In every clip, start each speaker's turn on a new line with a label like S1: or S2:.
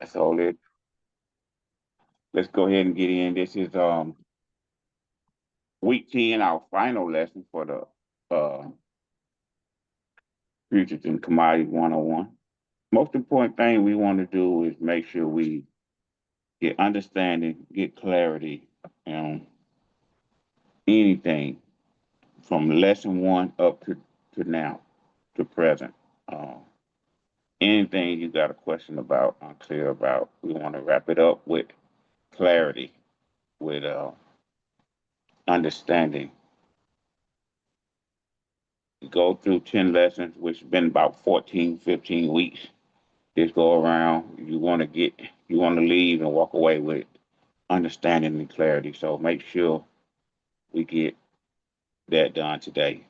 S1: So let's go ahead and get in. This is week 10, our final lesson for the futures and commodities 101. Most important thing we want to do is make sure we get understanding, get clarity on anything from lesson one up to now, to present. Uh, Anything you got a question about, unclear about, we want to wrap it up with clarity, with understanding. Go through 10 lessons, which has been about 14, 15 weeks. Just go around. You want to leave and walk away with understanding and clarity. So make sure we get that done today.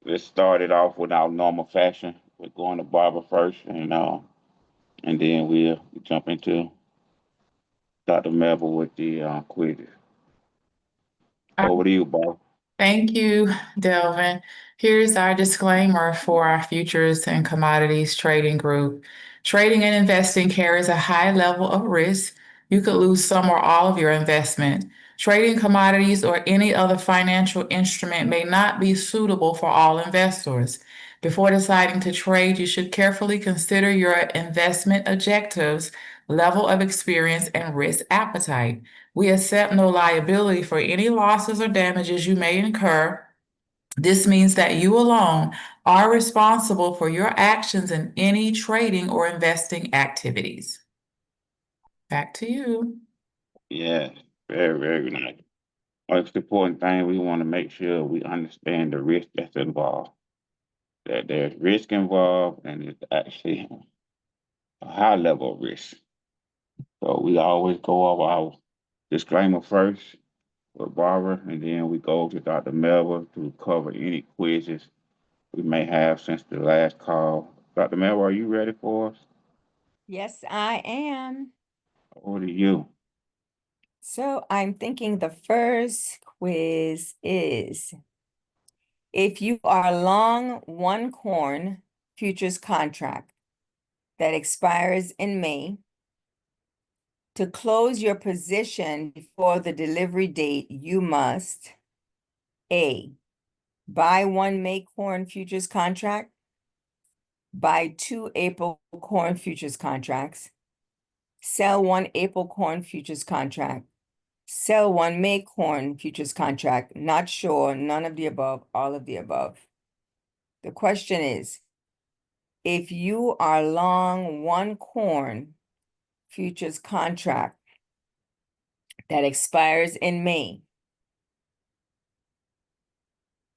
S1: Let's start it off with our normal fashion. We're going to Barbara first, and then we'll jump into Dr. Melville with the quizzes. Over to you, Barbara.
S2: Thank you, Delvin. Here's our disclaimer for our futures and commodities trading group. Trading and investing carries a high level of risk. You could lose some or all of your investment. Trading commodities or any other financial instrument may not be suitable for all investors. Before deciding to trade, you should carefully consider your investment objectives, level of experience, and risk appetite. We accept no liability for any losses or damages you may incur. This means that you alone are responsible for your actions in any trading or investing activities. Back to you.
S1: Yeah, very, very nice. Most important thing, we want to make sure we understand the risk that's involved. That there's risk involved, and it's actually a high level of risk. So we always go over our disclaimer first with Barbara, and then we go to Dr. Melville to cover any quizzes we may have since the last call. Dr. Melville, are you ready for us?
S3: Yes, I am.
S1: Over to you.
S3: So I'm thinking the first quiz is, if you are long one corn futures contract that expires in May, to close your position before the delivery date, you must A, buy one May corn futures contract, buy two April corn futures contracts, sell one April corn futures contract, sell one May corn futures contract, not sure, none of the above, all of the above. The question is, if you are long one corn futures contract that expires in May,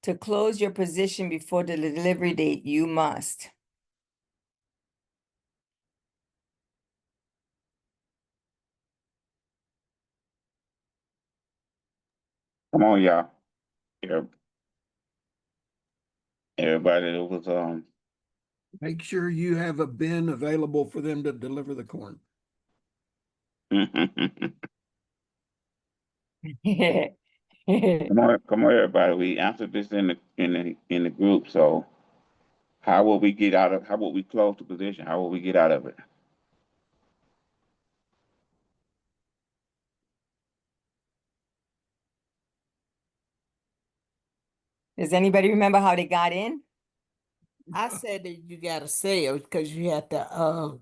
S3: to close your position before the delivery date, you must
S1: Come on, y'all. Everybody that was
S4: Make sure you have a bin available for them to deliver the corn.
S1: come on, everybody. We answered this in the group. So how will we close the position? How will we get out of it?
S3: Does anybody remember how they got in?
S5: I said that you gotta sell because you have to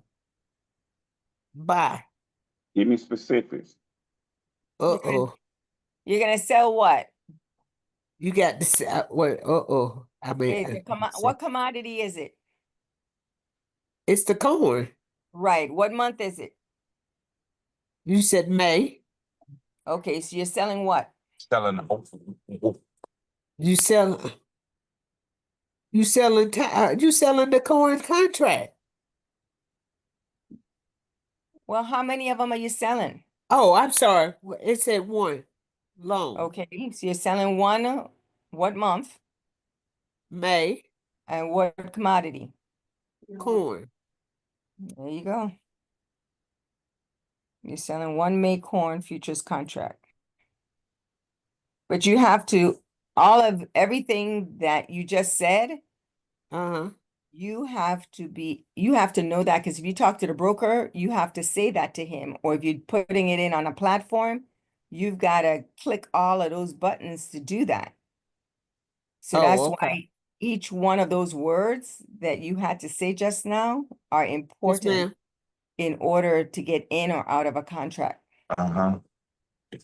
S5: buy.
S1: Give me specifics.
S3: You're gonna sell what?
S5: You got to sell. Wait, I mean,
S3: What commodity is it?
S5: it's the corn.
S3: Right. What month is it?
S5: You said May.
S3: Okay, so you're selling what?
S1: Selling.
S5: You selling the corn contract.
S3: Well, how many of them are you selling?
S5: Oh, I'm sorry. It said one long.
S3: Okay, so you're selling one, what month
S5: May
S3: and what commodity?
S5: corn.
S3: There you go. You're selling one May corn futures contract. But you have to, everything that you just said,
S5: Uh-huh.
S3: You have to know that, because if you talk to the broker, you have to say that to him. Or if you're putting it in on a platform, you've got to click all of those buttons to do that. So that's
S5: Oh, okay.
S3: why each one of those words that you had to say just now are
S5: Yes,
S3: important
S5: ma'am.
S3: in order to get in or out of a contract.
S6: Uh-huh.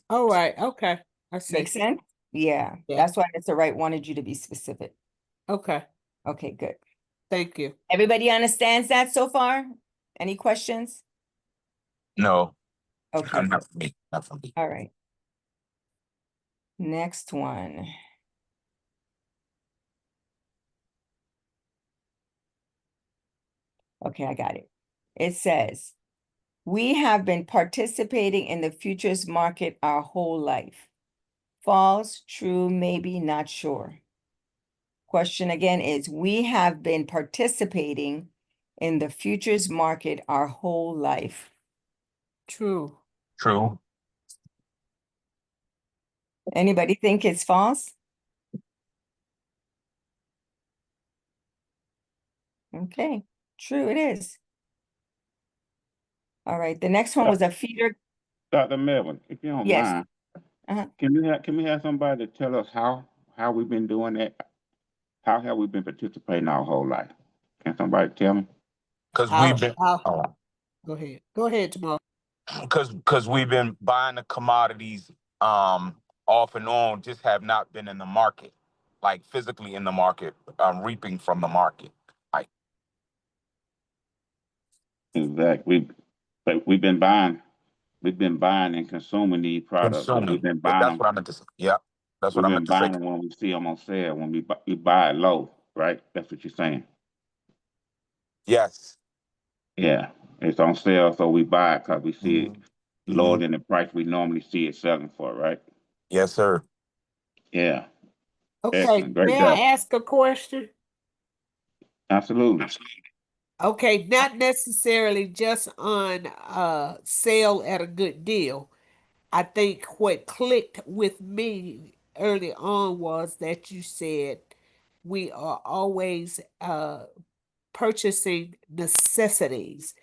S5: All right, okay. I see.
S3: Make sense? Yeah,
S5: Yeah.
S3: that's why Mr. Wright wanted you to be specific.
S5: Okay,
S3: Okay, good.
S5: thank you.
S3: Everybody understands that so far? Any questions?
S6: No,
S3: Okay,
S6: not for me. Not for me.
S3: all right. Next one. Okay, I got it. It says, we have been participating in the futures market our whole life. False, true, maybe, not sure. Question again is, we have been participating in the futures market our whole life.
S5: True.
S6: True.
S3: Anybody think it's false? Okay, true it is. All right, the next one was a feeder.
S1: Dr. Melvin, if you don't
S3: Yes.
S1: mind,
S3: Uh-huh.
S1: can we have somebody to tell us how we've been doing that? How have we been participating our whole life? Can somebody tell me?
S6: Because we've been
S5: Go ahead. Go ahead, Jamal.
S6: because we've been buying the commodities off and on, just have not been in the market, like physically in the market, reaping from the market. Like
S1: Exactly. But we've been buying and consuming these products, but we've
S6: consuming.
S1: been buying
S6: That's
S1: them.
S6: what I meant to say. Yeah, that's what
S1: We've
S6: I
S1: been
S6: meant to say.
S1: buying them when we see them on sale, when we buy it low, right? That's what you're saying.
S6: Yes.
S1: Yeah, it's on sale, so we buy it because we see it lower
S6: Mhm.
S1: than the price we normally see it selling for, right?
S6: Yes, sir.
S1: Yeah,
S5: Okay,
S1: excellent, great
S5: may
S1: job.
S5: I ask a question?
S1: Absolutely.
S5: Okay, not necessarily just on sale at a good deal. I think what clicked with me early on was that you said we are always purchasing necessities.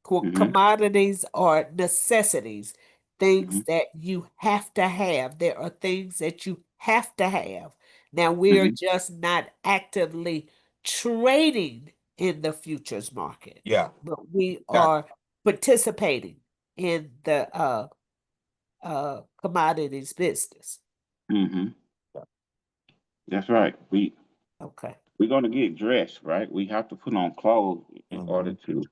S1: Mm-hmm.
S5: Commodities are necessities,
S1: Mm-hmm.
S5: things that you have to have. There are things that you have to have. Now, we're
S1: Mm-hmm.
S5: just not actively trading in the futures market,
S6: Yeah.
S5: but we
S6: Got
S5: are participating in the commodities business.
S1: Mm-hmm. That's right.
S5: Okay.
S1: We're gonna get dressed, right? We have to put on clothes in order
S6: Mhm.
S1: to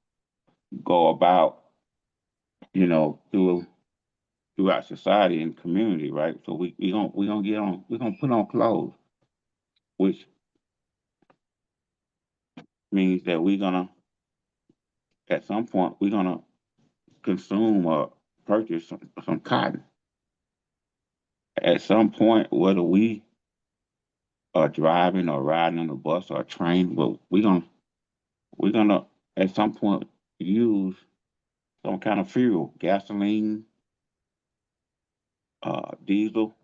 S1: go about, throughout society and community, right? So we're gonna put on clothes, which means that we're gonna at some point we're gonna consume or purchase some cotton. At some point, whether we are driving or riding on a bus or a train, well, we're gonna at some point use some kind of fuel, gasoline, diesel.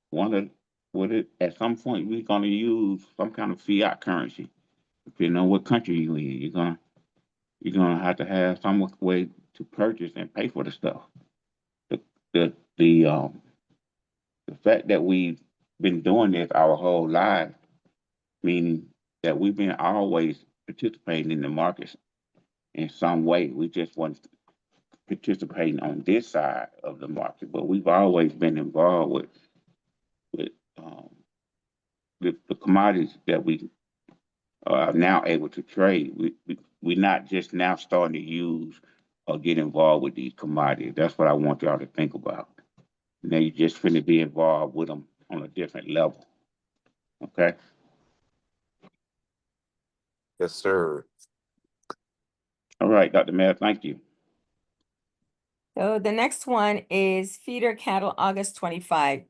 S1: One of with it at some point we're gonna use some kind of fiat currency. Depending on what country you in, you're gonna have to have some way to purchase and pay for the stuff. The the the um the fact that we've been doing this our whole life, meaning that we've been always participating in the markets in some way. We just weren't participating on this side of the market, but we've always been involved with um, the commodities that we are now able to trade. We're not just now starting to use or get involved with these commodities. That's what I want y'all to think about. Now you just finna be involved with them on a different level. Okay.
S6: Yes, sir.
S1: All right, Dr. Mayor, thank you.
S3: So the next one is feeder cattle August 25.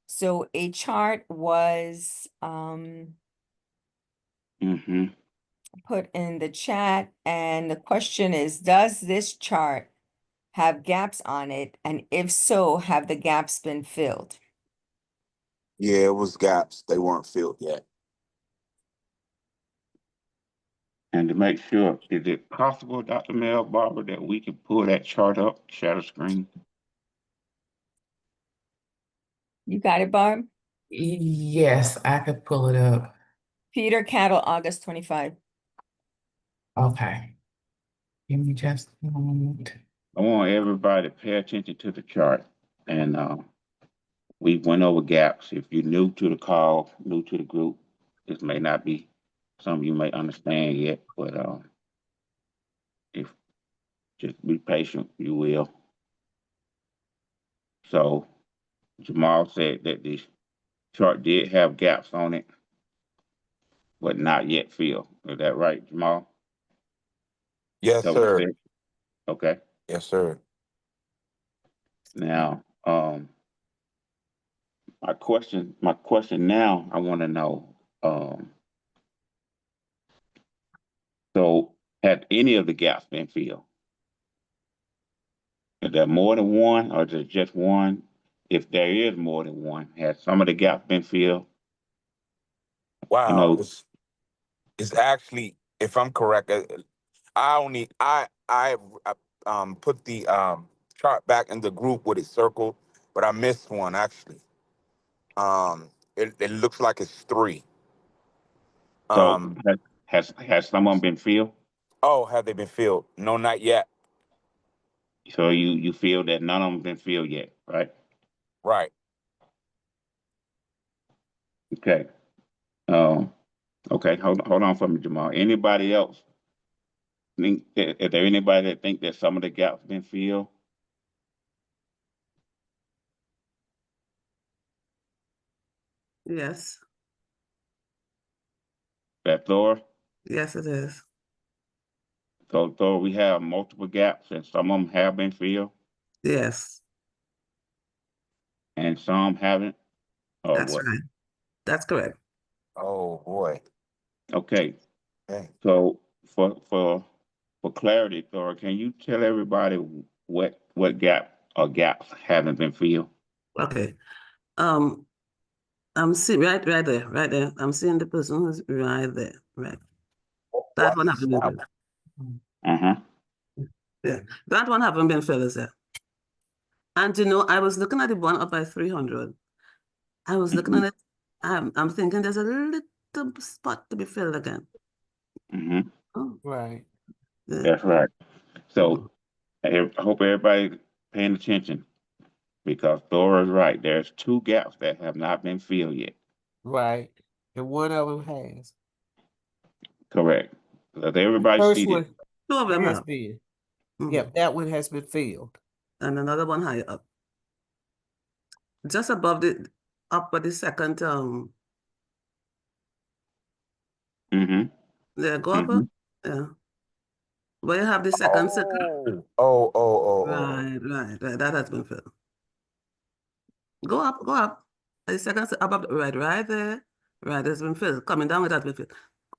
S3: So a chart was
S1: Mm-hmm.
S3: put in the chat, and the question is, does this chart have gaps on it? And if so, have the gaps been filled?
S6: Yeah, it was gaps. They weren't filled yet.
S1: And to make sure, is it possible, Dr. Mel Barber, that we can pull that chart up, share the screen?
S3: You got it, Barb?
S2: Yes, I could pull it up.
S3: Peter Cattle, August 25.
S2: Okay. Give me just a moment.
S1: I want everybody to pay attention to the chart. And we went over gaps. If you're new to the call, new to the group, this may not be something you may understand yet, but if just be patient, you will. So Jamal said that the chart did have gaps on it, but not yet filled. Is that right, Jamal?
S6: Yes,
S1: That was
S6: sir.
S1: it? Okay.
S6: Yes, sir.
S1: Now, my question now, I want to know, so have any of the gaps been filled? Is there more than one or is it just one? If there is more than one, has some of the gaps been filled? You
S6: Wow.
S1: know,
S6: It's actually, if I'm correct, I put the chart back in the group with it circled, but I missed one actually. It looks like it's three.
S1: so
S6: Um,
S1: has some of them been filled?
S6: oh, have they been filled? No, not yet.
S1: So you feel that none of them been filled yet, right?
S6: Right.
S1: Okay. Um, okay, hold on for me, Jamal. Anybody else think, is there anybody that think that some of the gaps been filled?
S7: Yes,
S1: That Thor?
S7: yes, it is.
S1: So Thor, we have multiple gaps and some of them have been filled
S7: Yes,
S1: and some haven't, or
S7: that's
S1: what?
S7: right. That's correct.
S6: Oh boy.
S1: Okay,
S6: Okay.
S1: so for clarity, Thor, can you tell everybody what gap or gaps haven't been filled?
S7: Okay. Um, I'm seeing right there, right there. I'm seeing the person who's right there, right. That one haven't been filled.
S1: Uh-huh.
S7: Yeah, that one haven't been filled, is it? And you know, I was looking at the one up by 300. I was looking at it. I'm thinking there's a little spot to be filled again.
S1: Mm-hmm.
S7: Oh,
S5: Right.
S7: yeah.
S1: That's right.
S7: Mhm.
S1: So I hope everybody's paying attention because Thor is right. There's two gaps that have not been filled yet.
S5: Right. And one of them has.
S1: Correct. Does
S5: The
S1: everybody
S5: first
S1: see this?
S5: one
S7: Two of them
S5: has
S7: have.
S5: been.
S7: Mhm.
S5: Yep, that one has been filled.
S7: And another one higher up. Just above the up at the second
S1: Mm-hmm.
S7: yeah, go up.
S1: Mm-hmm.
S7: Yeah. Where you have the second circle.
S6: Oh.
S7: Right. That has been filled. Go up. The second above, right there. Right, it's been filled. Coming down, it has been filled.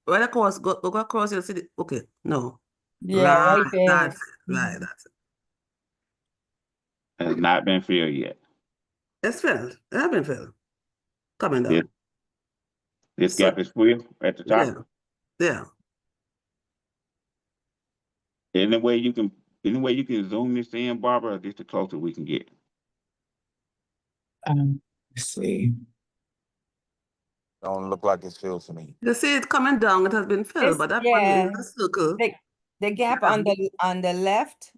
S7: Right across, go across, you'll see the, okay, no.
S3: Yeah,
S7: Right,
S3: right there.
S7: that's it. Right, that's it.
S1: Has not been filled yet.
S7: It's filled. It has been filled. Coming
S1: This
S7: down.
S1: this
S7: So,
S1: gap is filled at the
S7: yeah,
S1: top.
S7: yeah.
S1: Any way you can zoom this in, Barbara, or this the closer we can get.
S2: Let's see.
S6: Don't look like it's filled to me.
S7: You see it coming down, it has been filled, but that one is
S3: Yeah,
S7: a circle.
S3: the gap on the left,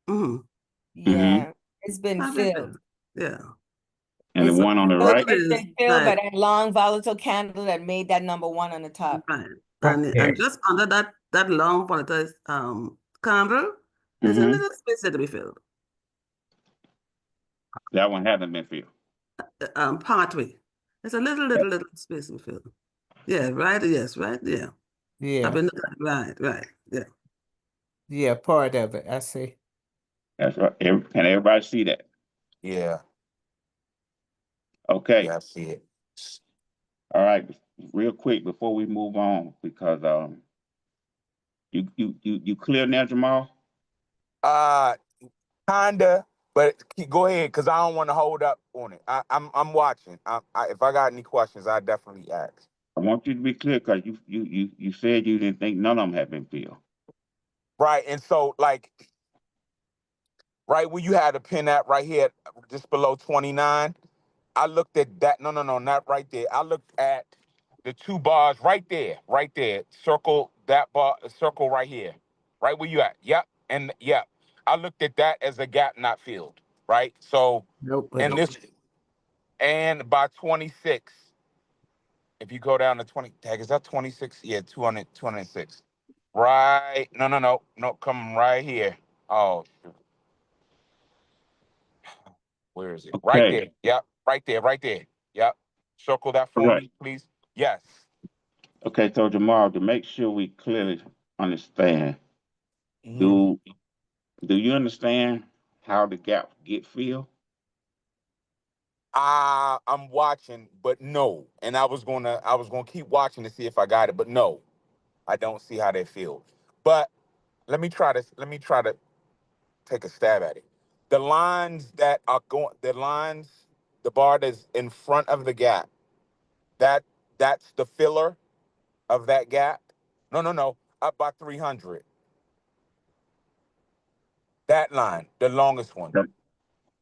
S7: Mm-hmm.
S3: yeah, it's been
S7: Has been
S3: filled.
S7: filled. Yeah.
S1: And the
S3: It's
S1: one on the right,
S7: Circle is
S3: been filled by
S7: like,
S3: that long volatile candle that made that number one on the top.
S7: right.
S2: Okay.
S7: And just under that long volatile candle, there's a
S1: mm-hmm,
S7: little space there to be filled.
S1: that one hasn't been filled.
S7: Pathway. There's a little space to be filled. Yeah, right. Yes, right. Yeah.
S5: Yeah.
S7: I've been right. Yeah.
S5: Yeah, part of it. I see.
S1: That's right. Can everybody see that?
S6: Yeah.
S1: Okay.
S6: Yeah, I see it.
S1: All right. Real quick before we move on, because you clear now, Jamal?
S6: Uh, Kinda, but go ahead, cause I don't want to hold up on it. I'm watching. If I got any questions, I definitely ask.
S1: I want you to be clear because you said you didn't think none of them had been filled.
S6: Right. And so like right where you had the pin at right here, just below 29, I looked at that. No, not right there. I looked at the two bars right there, right there. Circle that bar, circle right here, right where you at. Yep. And yep. I looked at that as a gap not filled. Right. So,
S4: Nope. I
S6: and
S4: don't.
S6: this, and by 26, if you go down to 20, tag, is that 26? Yeah, 206. Right. No, come right here. Oh, where is it? Right
S1: Okay,
S6: there. Yep. Right there. Yep. Circle that
S1: all
S6: for
S1: right.
S6: me, please. Yes.
S1: Okay, so Jamal, to make sure we clearly understand,
S6: Mhm.
S1: do you understand how the gaps get filled?
S6: I'm watching, but no. And I was gonna keep watching to see if I got it, but no, I don't see how they feel. But let me try to take a stab at it. The lines that are going, the bar that's in front of the gap, that that's the filler of that gap. No, up by 300. That line, the longest one.
S1: Okay.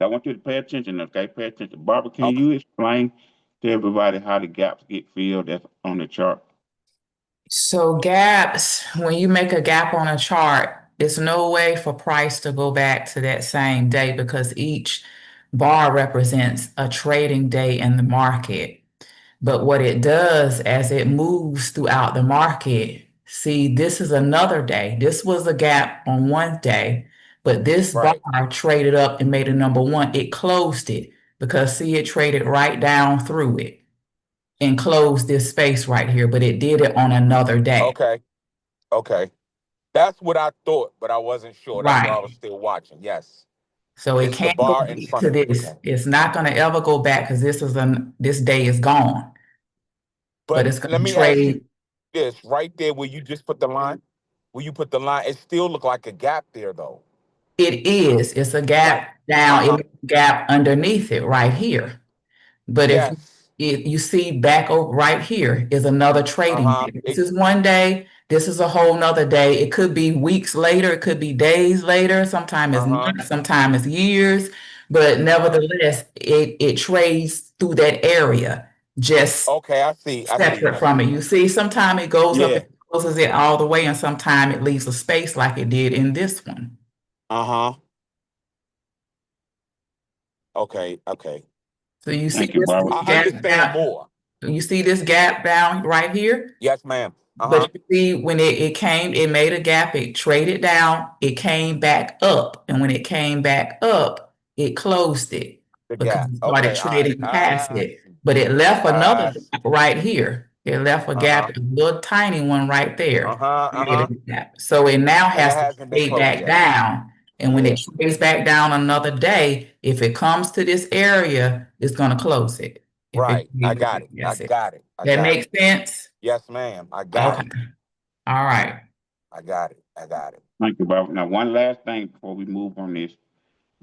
S1: I want you to pay attention, okay? Pay attention. Barbara, can
S6: Okay.
S1: you explain to everybody how the gaps get filled that's on the chart?
S2: So gaps, when you make a gap on a chart, there's no way for price to go back to that same day because each bar represents a trading day in the market. But what it does as it moves throughout the market, see, this is another day. This was a gap on one day, but this bar
S6: Right.
S2: traded up and made a number one. It closed it because see, it traded right down through it and closed this space right here, but it did it on another day.
S6: Okay. Okay. That's what I thought, but I wasn't sure. That's why I was
S2: Right.
S6: still watching. Yes.
S2: So it
S6: It's the
S2: can't go
S6: bar in
S2: back
S6: front
S2: to
S6: of it.
S2: this.
S6: Okay.
S2: It's not going to ever go back because this day is gone, but
S6: But
S2: it's going
S6: let
S2: to
S6: me ask you
S2: trade.
S6: this right there where you just put the line, where you put the line, it still look like a gap there though.
S2: It is. It's a
S6: Right.
S2: gap down.
S6: Uh-huh.
S2: It's a gap underneath it right here. But if
S6: Yes.
S2: you see back over right here is another trading
S6: Uh-huh.
S2: day. This is one day. This is a whole nother day. It could be weeks later. It could be days later. Sometimes it's
S6: Uh-huh.
S2: months. Sometimes it's years. But
S6: Uh-huh.
S2: nevertheless, it trades through that area, just
S6: Okay, I see.
S2: separate from it. You see, sometimes it goes up
S1: Yeah.
S2: and closes it all the way, and sometimes it leaves a space like it did in this one.
S6: Uh-huh. Okay.
S2: So you see
S1: Thank you,
S2: this
S1: Barbara.
S6: I
S2: gap
S6: understand
S2: down.
S6: more.
S2: You see this gap down right here.
S6: Yes, ma'am. Uh-huh.
S2: But you see, when it came, it made a gap, it traded down, it came back up. And when it came back up, it closed it
S6: The
S2: because
S6: gap.
S2: it started
S6: Okay, all right.
S2: trading past
S6: I
S2: it.
S6: see.
S2: But it left another
S6: I
S2: gap
S6: see.
S2: right here. It left a
S6: Uh-huh.
S2: gap, a little tiny one right there.
S6: Uh-huh. Uh-huh.
S2: Created a gap. So it now
S6: And it
S2: has to
S6: hasn't been
S2: trade
S6: closed
S2: back
S6: yet.
S2: down. And when
S6: Yeah.
S2: it trades back down another day, if it comes to this area, it's going to close it. If it
S6: Right. I got it. I
S2: yes, it.
S6: got it. I
S2: That
S6: got it.
S2: makes sense?
S6: Yes, ma'am. I got
S2: Okay.
S6: it.
S2: All right.
S6: I got it. I got it.
S1: Thank you, Barbara. Now, one last thing before we move on this.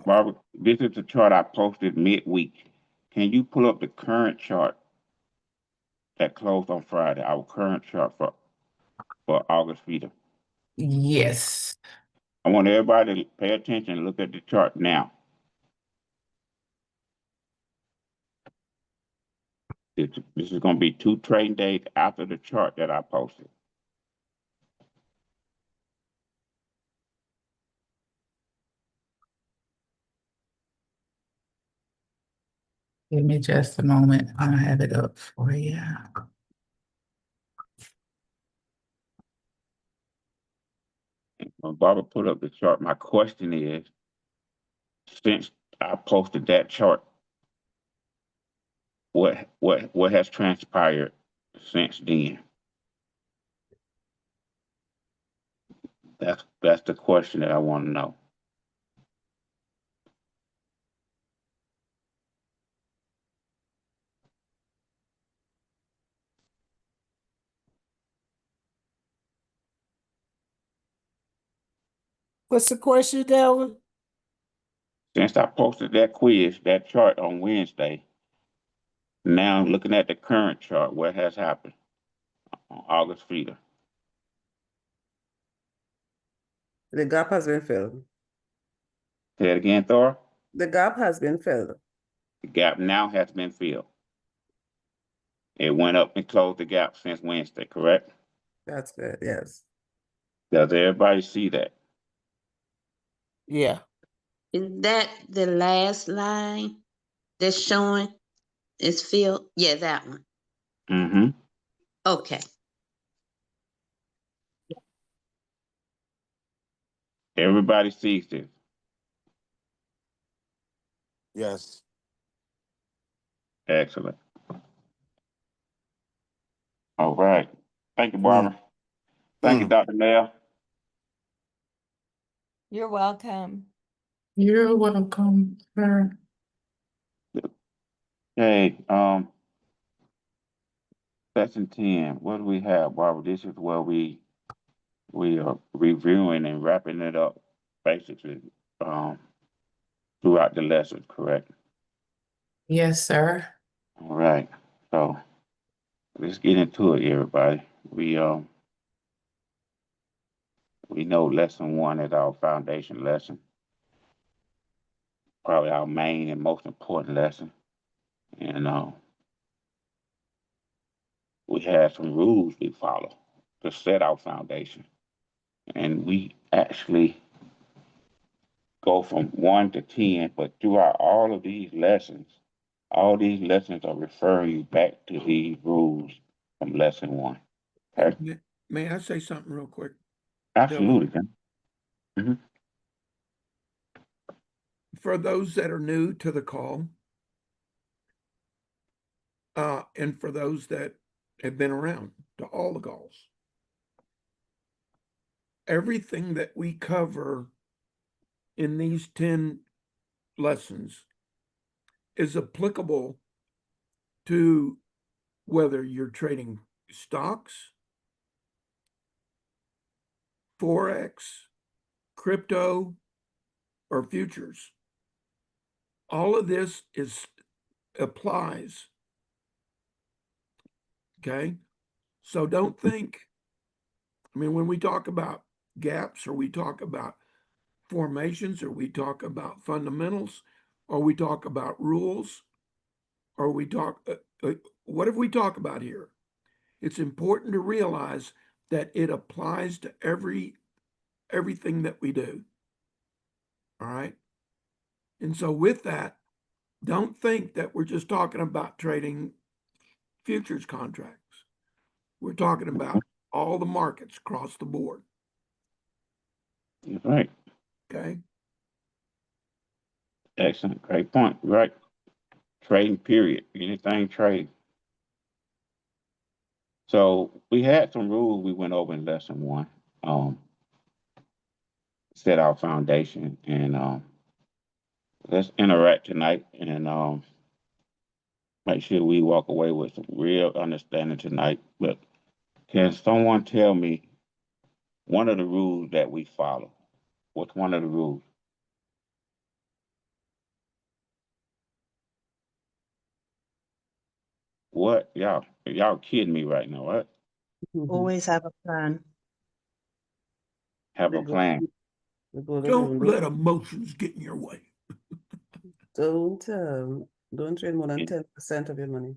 S1: Barbara, this is the chart I posted midweek. Can you pull up the current chart that closed on Friday, our current chart for August feeder?
S2: Yes.
S1: I want everybody to pay attention and look at the chart now. This is going to be 2 trading days after the chart that I posted.
S2: Give me just a moment. I'll have it up for you.
S1: When Barbara put up the chart, my question is, since I posted that chart, what has transpired since then? That's the question that I want to know.
S5: What's the question, Delvin?
S1: Since I posted that quiz, that chart on Wednesday, now looking at the current chart, what has happened? on August Feeder.
S7: The gap has been filled.
S1: Say it again, Thor.
S7: The gap has been filled.
S1: The gap now has been filled. It went up and closed the gap since Wednesday, correct?
S7: That's good, yes.
S1: Does everybody see that?
S5: Yeah.
S8: Is that the last line that's showing is filled? Yeah, that one.
S1: Mm-hmm.
S8: Okay.
S1: Everybody sees this.
S6: Yes.
S1: Excellent. All right. Thank you, Barbara. Thank you, Dr. Nail.
S3: You're welcome.
S2: You're welcome, sir.
S1: Okay, lesson 10. What do we have, Barbara? This is where we are reviewing and wrapping it up basically throughout the lessons, correct?
S2: Yes, sir.
S1: All right. So let's get into it, everybody. We know lesson 1 is our foundation lesson, probably our main and most important lesson. And we have some rules we follow to set our foundation. And we actually go from 1 to 10, but throughout all these lessons are referring you back to these rules from lesson 1. Okay?
S4: May I say something real quick?
S1: Absolutely, Ken. Mhm.
S4: For those that are new to the call, and for those that have been around to all the calls, everything that we cover in these 10 lessons is applicable to whether you're trading stocks, Forex, crypto, or futures. All of this applies. Okay. So don't think, when we talk about gaps, or we talk about formations, or we talk about fundamentals, or we talk about rules, or we talk, what if we talk about here? It's important to realize that it applies to everything that we do. All right. And so with that, don't think that we're just talking about trading futures contracts. We're talking about all the markets across the board.
S1: That's right.
S4: Okay.
S1: Excellent. Great point. Right. Trading, period. Anything trade. So we had some rules we went over in lesson 1. Set our foundation, and let's interact tonight, and make sure we walk away with some real understanding tonight. But can someone tell me one of the rules that we follow? What's one of the rules? What? Y'all kidding me right now, right?
S8: Always have a plan.
S1: Have a plan.
S4: Don't let emotions get in your way.
S7: Don't trade more than 10% of your money.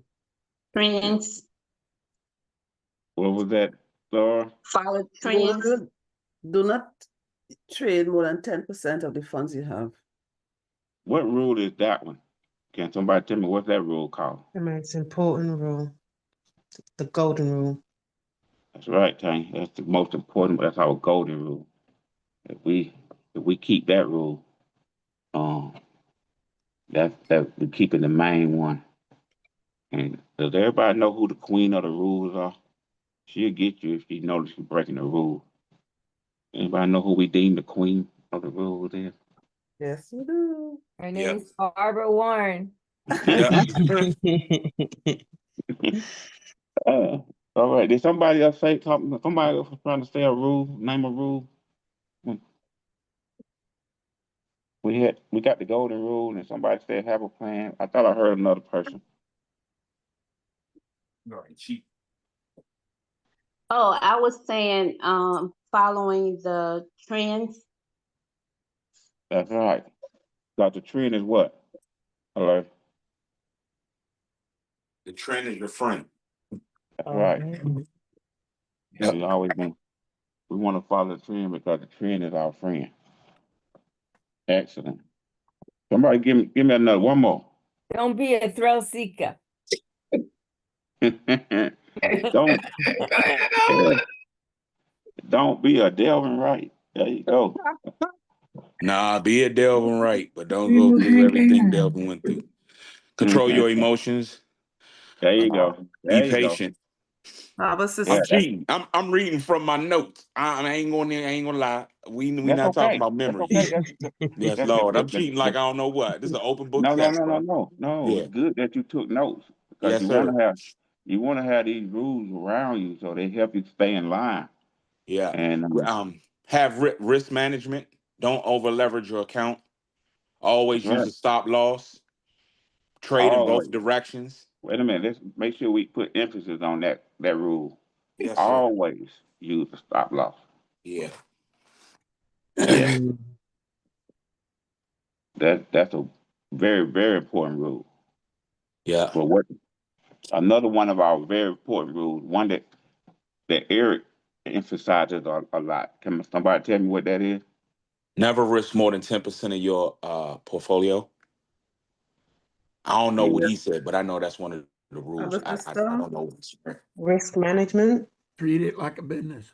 S8: Trends.
S1: What was that, Laura?
S8: Follow trends.
S7: Do not trade more than 10% of the funds you have.
S1: What rule is that one? Can somebody tell me what's that rule called?
S9: It's an important rule. The golden rule.
S1: That's right, Tanya. That's the most important, but that's our golden rule. If we keep that rule, that we keeping the main one. And does everybody know who the queen of the rules are? She'll get you if she notices you breaking the rule. Anybody know who we deem the queen of the rules is?
S7: Yes, you do.
S3: Her name's Barbara Warren.
S1: All right. Did somebody else say something? Somebody else was trying to say a rule, name a rule. We got the golden rule, and somebody said have a plan. I thought I heard another person.
S8: Oh, I was saying, following the trends.
S1: That's right. Because the trend is what? Hello?
S6: The trend is your friend.
S1: That's right.
S6: Yep.
S1: We always we want to follow the trend because the trend is our friend. Excellent. Somebody give me another one more.
S3: Don't be a thrill seeker.
S1: Don't don't be a Delvin Wright. There you go.
S6: Nah, be a Delvin right, but don't go through everything Delvin went through. Control your emotions.
S1: There you go.
S6: Be
S1: There you go.
S6: patient.
S7: Our
S1: Yeah,
S6: I'm
S7: sister.
S6: cheating. I'm reading from my notes. I ain't gonna lie. We
S1: that's
S6: not talking
S1: okay.
S6: about
S1: That's
S6: memory.
S1: okay.
S6: Yes,
S1: That's
S6: Lord. I'm
S1: that's
S6: cheating like I don't know what. This is an open book
S1: no, no,
S6: test,
S1: no, no,
S6: bro.
S1: no, no.
S6: Yeah.
S1: It's good that you took notes because
S6: Yes, sir.
S1: you want to have these rules around you so they help you stay in line.
S6: Yeah.
S1: And
S6: Have risk management. Don't over leverage your account.
S1: that's
S6: Always use
S1: right.
S6: a stop loss. Trade in both
S1: Always.
S6: directions.
S1: Wait a minute. Let's make sure we put emphasis on that rule.
S6: Yes, sir.
S1: Always use a stop loss.
S6: Yeah.
S1: Yeah, that's a very very important rule.
S6: Yeah.
S1: But what another one of our very important rules, one that Eric emphasizes a lot. Can somebody tell me what that is?
S6: Never risk more than 10% of your portfolio. I don't know what
S1: Yeah.
S6: he said, but I know that's one of the rules.
S7: Our
S6: I
S7: sister.
S6: don't know.
S9: Risk management.
S4: Treat it like a business.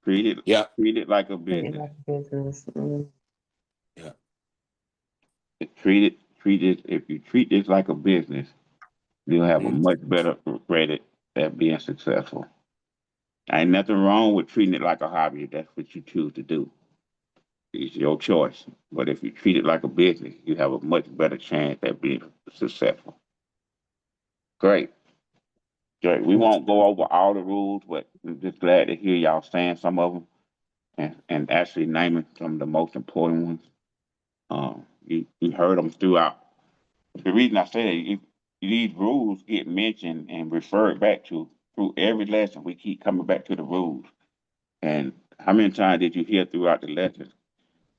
S1: Treat it
S6: Yeah.
S1: treat it like a
S9: Treat it
S1: business.
S9: like a business.
S6: Yeah.
S1: Treat it. If you treat this like a business, you'll have a
S6: Mhm.
S1: much better credit at being successful. Ain't nothing wrong with treating it like a hobby if that's what you choose to do. It's your choice. But if you treat it like a business, you have a much better chance at being successful. Great. Great. We won't go over all the rules, but I'm just glad to hear y'all saying some of them and actually naming some of the most important ones. You heard them throughout. The reason I say that, these rules get mentioned and referred back to through every lesson. We keep coming back to the rules. And how many times did you hear throughout the lesson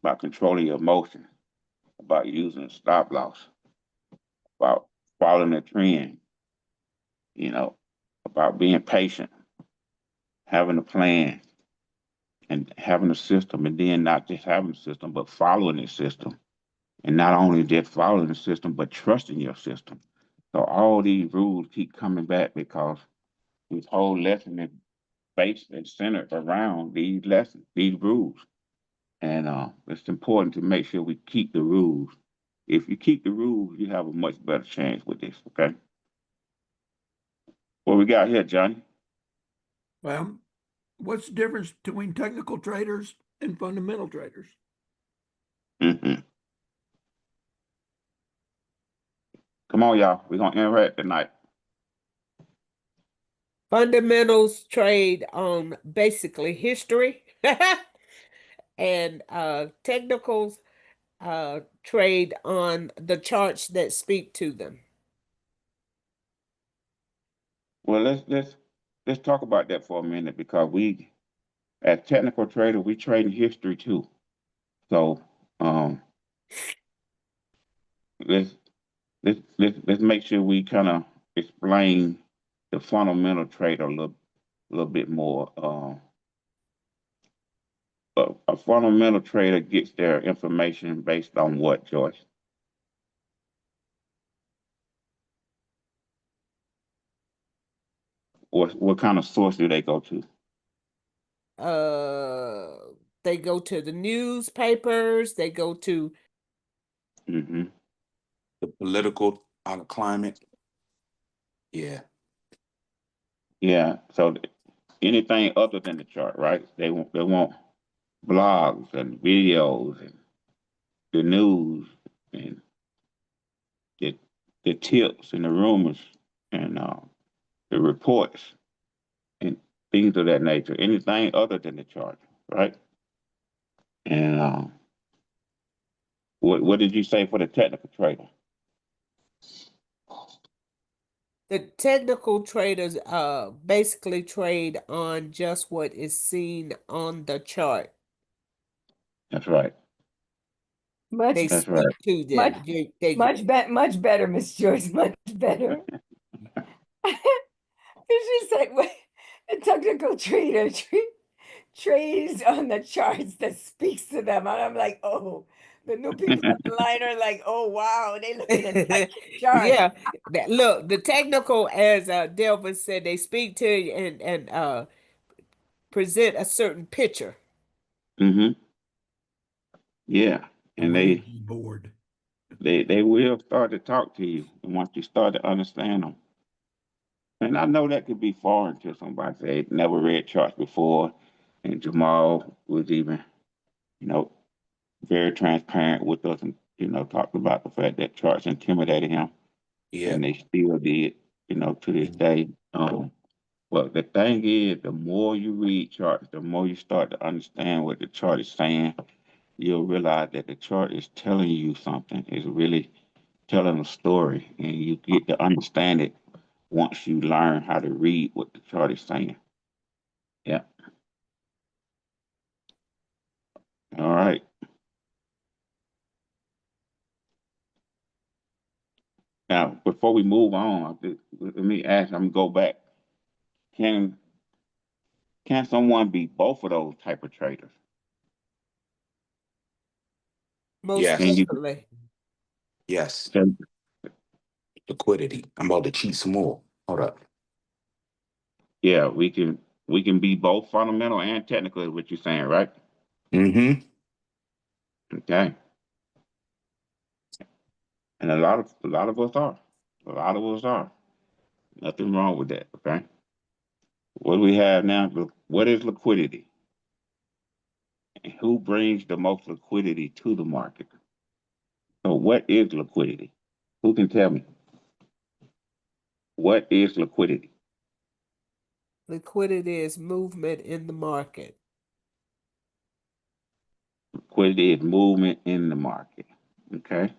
S1: about controlling your emotions, about using a stop loss, about following the trend, you know, about being patient, having a plan, and having a system, and then not just having a system, but following the system. And not only just following the system, but trusting your system. So all these rules keep coming back because this whole lesson is based and centered around these lessons, these rules. And it's important to make sure we keep the rules. If you keep the rules, you have a much better chance with this, okay? What we got here, Johnny?
S4: Well, what's the difference between technical traders and fundamental traders?
S1: Mm-hmm. Come on, y'all. We're going to interact tonight.
S5: Fundamentals trade on basically history, and technicals trade on the charts that speak to them.
S1: Well, let's talk about that for a minute because we, as technical traders, we trade in history too. So um, let's let's make sure we kind of explain the fundamental trade a little bit more. A fundamental trader gets their information based on what, Joyce? What kind of source do they go to?
S5: They go to the newspapers, they go to
S1: Mm-hmm.
S6: The political climate. Yeah.
S1: Yeah. So anything other than the chart, right? They want blogs and videos and the news and the the tips and the rumors and the reports and things of that nature. Anything other than the chart, right? And what did you say for the technical trader?
S5: The technical traders basically trade on just what is seen on the chart.
S1: That's right.
S3: Much,
S5: They
S1: That's right.
S5: speak to
S3: much,
S5: them. They
S3: much better, Miss Joyce, much better. It's just like what the technical trader trades on the charts that speaks to them. And I'm like, oh, the new people online are like, oh wow, they looking at that chart.
S5: yeah. Look, the technical, as Delvin said, they speak to you and present a certain picture.
S1: Mm-hmm. Yeah. And
S4: Ouija board.
S1: they will start to talk to you, and once you start to understand them. And I know that could be foreign to somebody. They never read charts before, and Jamal was even, you know, very transparent with us, and talked about the fact that charts intimidated him,
S6: Yeah.
S1: and they still did, to this day. Well, the thing is, the more you read charts, the more you start to understand what the chart is saying. You'll realize that the chart is telling you something. It's really telling a story, and you get to understand it once you learn how to read what the chart is saying. Yeah. All right. Now, before we move on, let me ask. I'm gonna go back. Can can someone be both of those type of traders?
S5: Most
S6: Yes.
S1: Can you?
S5: definitely.
S6: Yes.
S1: Can,
S6: Liquidity. I'm about to cheat some more. Hold up.
S1: yeah, we can be both fundamental and technical. Is what you're saying, right?
S6: Mm-hmm.
S1: Okay. And a lot of us are. A lot of us are. Nothing wrong with that. Okay. What do we have now? What is liquidity? And who brings the most liquidity to the market? So, what is liquidity? Who can tell me? What is liquidity?
S5: Liquidity is movement in the market.
S1: Liquidity is movement in the market. Okay.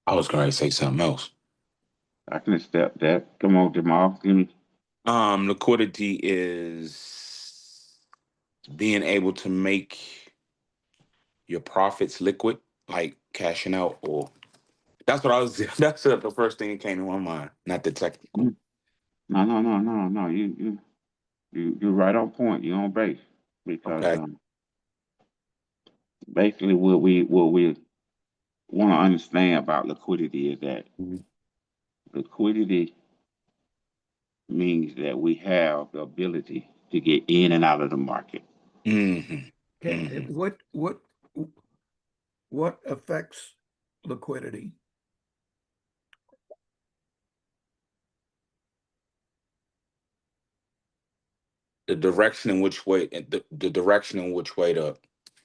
S6: I was going to say something else.
S1: I can accept that. Come on, Jamal. Give me.
S6: Liquidity is being able to make your profits liquid, like cashing out, or that's what I was. That's the first thing that came to my mind, not the technical.
S1: No, no, no, no, no. You're right on point. You're on base because
S6: Okay.
S1: basically what we want to understand about liquidity is that
S6: Mhm.
S1: liquidity means that we have the ability to get in and out of the market.
S6: Mm-hmm.
S4: Okay,
S6: Mm-hmm.
S4: what affects liquidity?
S6: The direction in which way the direction in which way the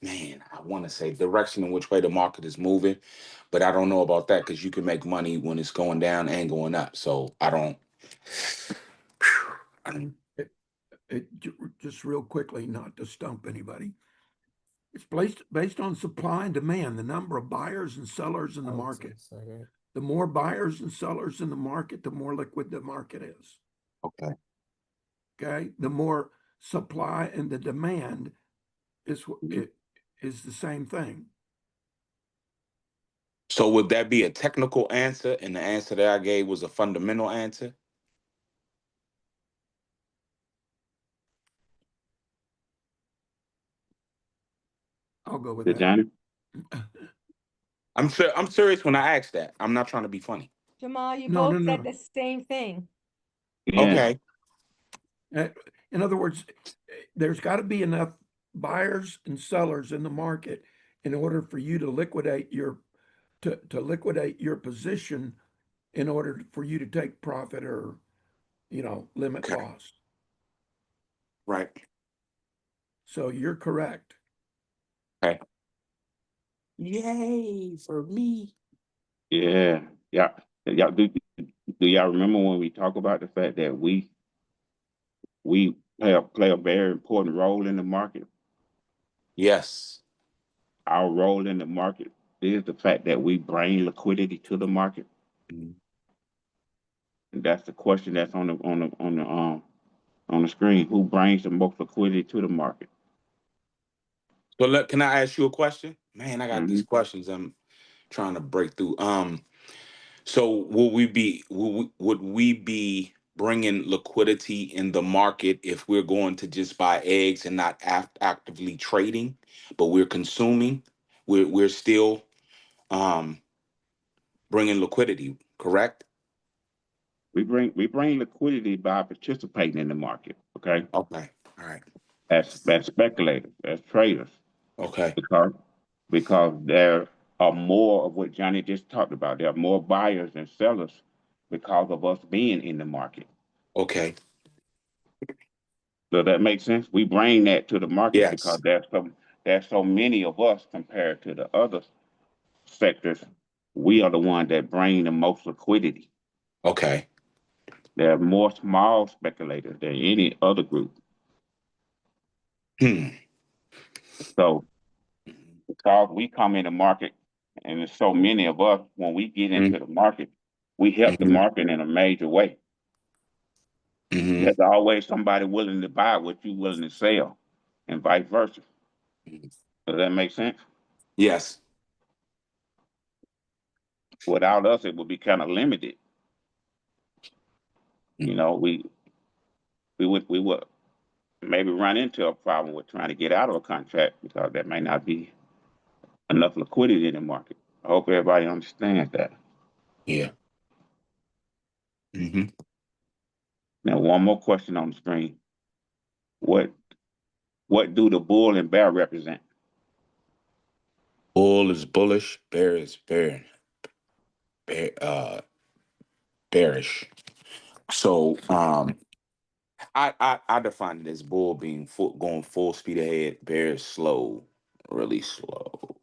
S6: man, I want to say direction in which way the market is moving, but I don't know about that because you can make money when it's going down and going up. So I don't. I don't.
S4: Just real quickly, not to stump anybody. It's based on supply and demand, the number of buyers and sellers in the market. The more buyers and sellers in the market, the more liquid the market is.
S6: Okay.
S4: Okay. The more supply and the demand is the same thing.
S6: So would that be a technical answer, and the answer that I gave was a fundamental answer?
S4: I'll go with
S1: The
S4: that.
S1: Johnny?
S6: I'm serious when I ask that. I'm not trying to be funny.
S3: Jamal, you
S4: No,
S3: both
S4: no,
S3: said
S4: no.
S3: the same thing.
S1: Yeah.
S6: Okay.
S4: In other words, there's got to be enough buyers and sellers in the market in order for you to liquidate your liquidate your position in order for you to take profit or limit
S6: Okay.
S4: loss.
S6: Right.
S4: So you're correct.
S6: Okay. Yay for me.
S1: Yeah. Yeah. Y'all do y'all remember when we talk about the fact that we play a very important role in the market?
S6: Yes.
S1: Our role in the market is the fact that we bring liquidity to the market.
S6: Mhm.
S1: And that's the question that's on the screen. Who brings the most liquidity to the market?
S6: So can I ask you a question? Man, I got
S1: Hmm.
S6: these questions I'm trying to break through. So would we be bringing liquidity in the market if we're going to just buy eggs and not actively trading, but we're consuming? We're still um bringing liquidity, correct?
S1: We bring liquidity by participating in the market. Okay,
S6: Okay. All right.
S1: as speculators, as traders,
S6: Okay.
S1: because there are more of what Johnny just talked about. There are more buyers than sellers because of us being in the market.
S6: Okay.
S1: Does that make sense? We bring that to the market because
S6: Yes.
S1: there's so many of us compared to the other sectors. We are the one that bring the most liquidity.
S6: Okay.
S1: There are more small speculators than any other group.
S6: Hmm.
S1: So because we come in the market and there's so many of us, when we get into the market, we help the
S6: Mm-hmm.
S1: market in a major way.
S6: Mm-hmm.
S1: There's always somebody willing to buy what you're willing to sell, and vice versa. Does that make sense?
S6: Yes.
S1: Without us, it would be kind of limited. You know, we would maybe run into a problem with trying to get out of a contract because there may not be enough liquidity in the market. I hope everybody understands that.
S6: Yeah. Mm-hmm.
S1: Now, one more question on the screen. What what do the bull and bear represent?
S6: Bull is bullish, bear, bearish. So I define it as bull being going full speed ahead, bear is slow, really slow.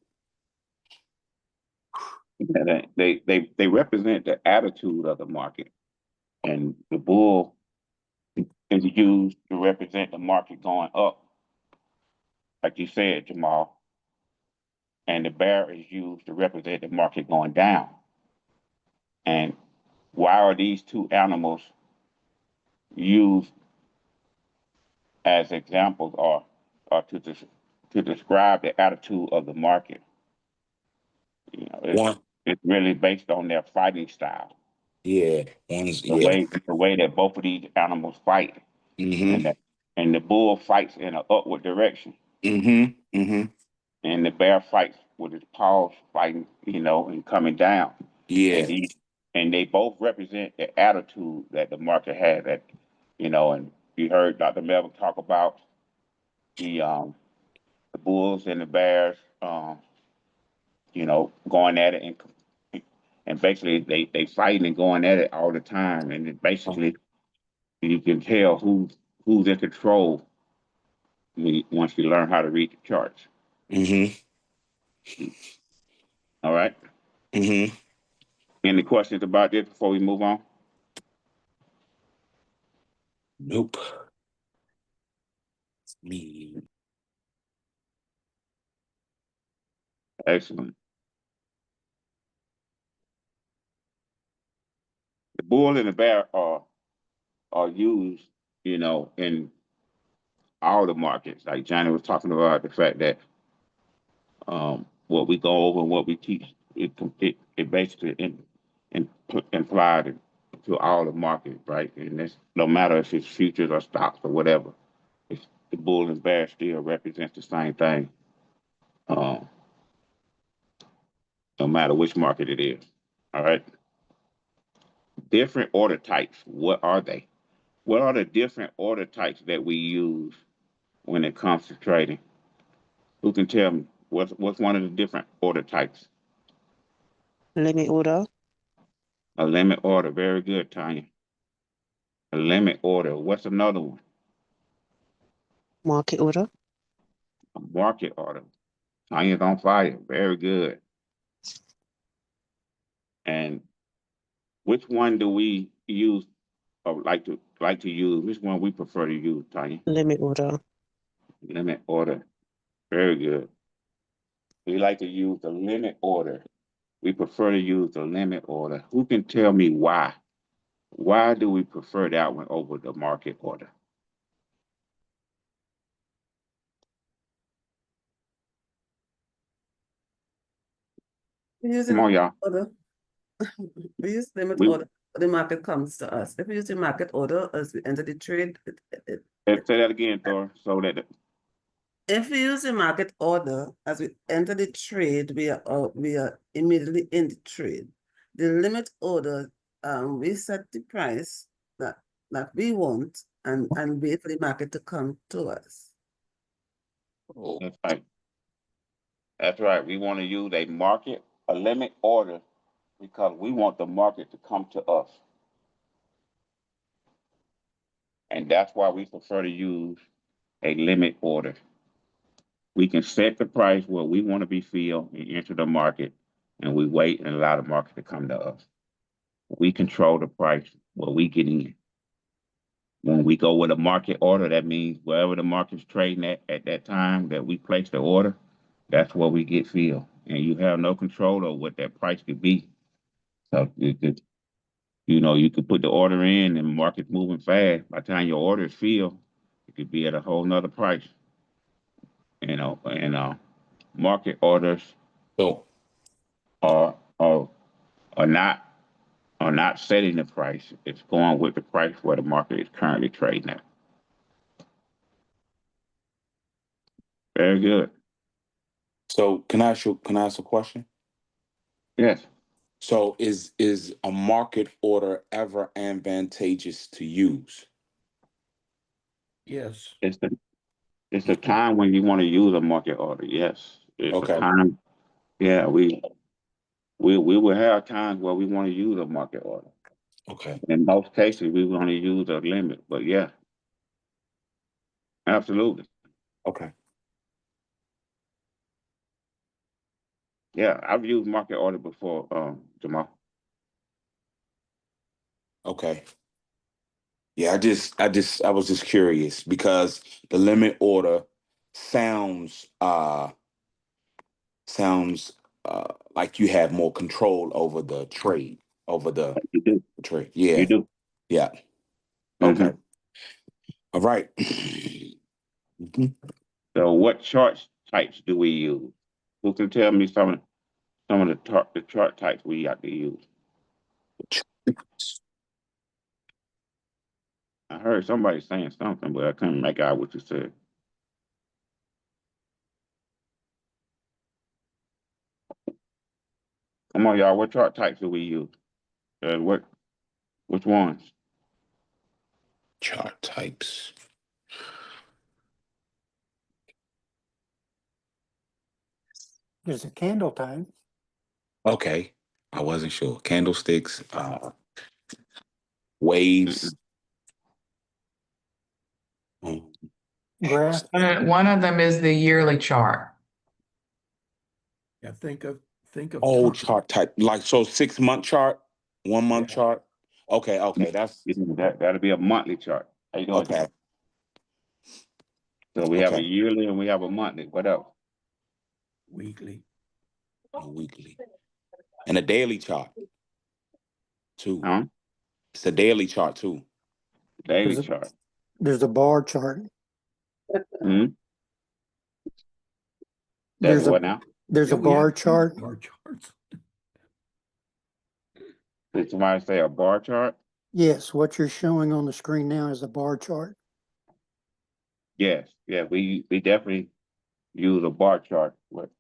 S1: And they represent the attitude of the market, and the bull is used to represent the market going up, like you said, Jamal, and the bear is used to represent the market going down. And why are these two animals used as examples or to describe the attitude of the market? You know,
S6: One,
S1: it's really based on their fighting style,
S6: yeah, one's
S1: the
S6: yeah.
S1: way that both of these animals fight, and
S6: Mm-hmm.
S1: the bull fights in an upward direction,
S6: Mm-hmm. Mm-hmm.
S1: and the bear fights with his paws fighting, and coming down. And
S6: Yeah.
S1: these and they both represent the attitude that the market has. And you heard Dr. Melvin talk about the bulls and the bears, going at it, and basically they fighting and going at it all the time, and it basically you can tell who's in control once you learn how to read the charts.
S6: Mm-hmm.
S1: All right.
S6: Mm-hmm.
S1: Any questions about this before we move on?
S6: Nope. Me.
S1: Excellent. The bull and the bear are used, in all the markets. Like Johnny was talking about the fact that what we go over and what we teach, it basically implied to all the markets, right? And it's no matter if it's futures or stocks or whatever, it's the bull and bear still represents the same thing, um, no matter which market it is. All right. Different order types. What are they? What are the different order types that we use when it comes to trading? Who can tell me what's one of the different order types?
S9: Limit order,
S1: A limit order. Very good, Tanya. A limit order. What's another one?
S9: market order,
S1: A market order. Tanya's on fire. Very good. And which one do we use or like to use? Which one we prefer to use, Tanya?
S9: limit order,
S1: Limit order. Very good. We like to use the limit order. We prefer to use the limit order. Who can tell me why? Why do we prefer that one over the market order?
S7: We use
S1: Come
S7: the
S1: on, y'all.
S7: order. We use limit
S1: We
S7: order. The market comes to us. If we use the market order as we enter the trade,
S1: let's say that again, Thor, so that
S7: if we use the market order as we enter the trade, we are immediately in the trade. The limit order, we set the price that we want and wait for the market to come to us.
S1: that's right. That's right. We want to use a limit order, because we want the market to come to us. And that's why we prefer to use a limit order. We can set the price where we want to be filled and enter the market, and we wait and allow the market to come to us. We control the price where we get in. When we go with a market order, that means wherever the market's trading at that time that we place the order, that's where we get filled. And you have no control over what that price could be. So you could put the order in and the market's moving fast. By the time your order is filled, it could be at a whole nother price. And market orders
S6: So,
S1: are are are not setting the price. It's going with the price where the market is currently trading at. Very good.
S6: so can I ask a question?
S1: Yes.
S6: So is a market order ever advantageous to use?
S4: Yes.
S1: It's a time when you want to use a market order. Yes. It's a
S6: Okay.
S1: time. Yeah, we will have times where we want to use a market order.
S6: Okay.
S1: In most cases, we want to use a limit. But yeah, absolutely.
S6: Okay.
S1: Yeah, I've used market order before, Jamal.
S6: Okay. Yeah, I was just curious because the limit order sounds sounds like you have more control over the trade, over the
S1: You do.
S6: trade.
S1: You
S6: Yeah.
S1: do.
S6: Yeah.
S1: Mm-hmm.
S6: Okay. All right. Mhm.
S1: So, what chart types do we use? Who can tell me some of the chart types we have to use? I heard somebody saying something, but I couldn't make out what you said. Come on, y'all. What chart types do we use? Which ones?
S6: Chart types.
S10: There's a candle type.
S6: Okay. I wasn't sure. Candlesticks, waves. Mm.
S10: Graph.
S2: One of them is the yearly chart.
S4: Yeah, think of
S6: Oh,
S4: time.
S6: chart type. Like, so 6-month chart, 1-month
S4: Yeah.
S6: chart. Okay. That's
S1: That'll be a monthly chart. How you doing?
S6: okay.
S1: Jamal? So we have a
S6: Okay.
S1: yearly and we have a monthly. What else?
S4: Weekly.
S6: A weekly. And a daily chart too.
S1: Huh?
S6: It's a daily chart too.
S1: Daily
S10: There's a,
S1: chart.
S10: there's a bar chart.
S1: Hmm. That's
S10: There's a
S1: what now?
S10: there's
S4: Yeah,
S10: a
S4: we have
S10: bar chart.
S4: bar charts.
S1: Did somebody say a bar chart?
S10: Yes, what you're showing on the screen now is a bar chart.
S1: Yes. Yeah, we definitely use a bar chart. But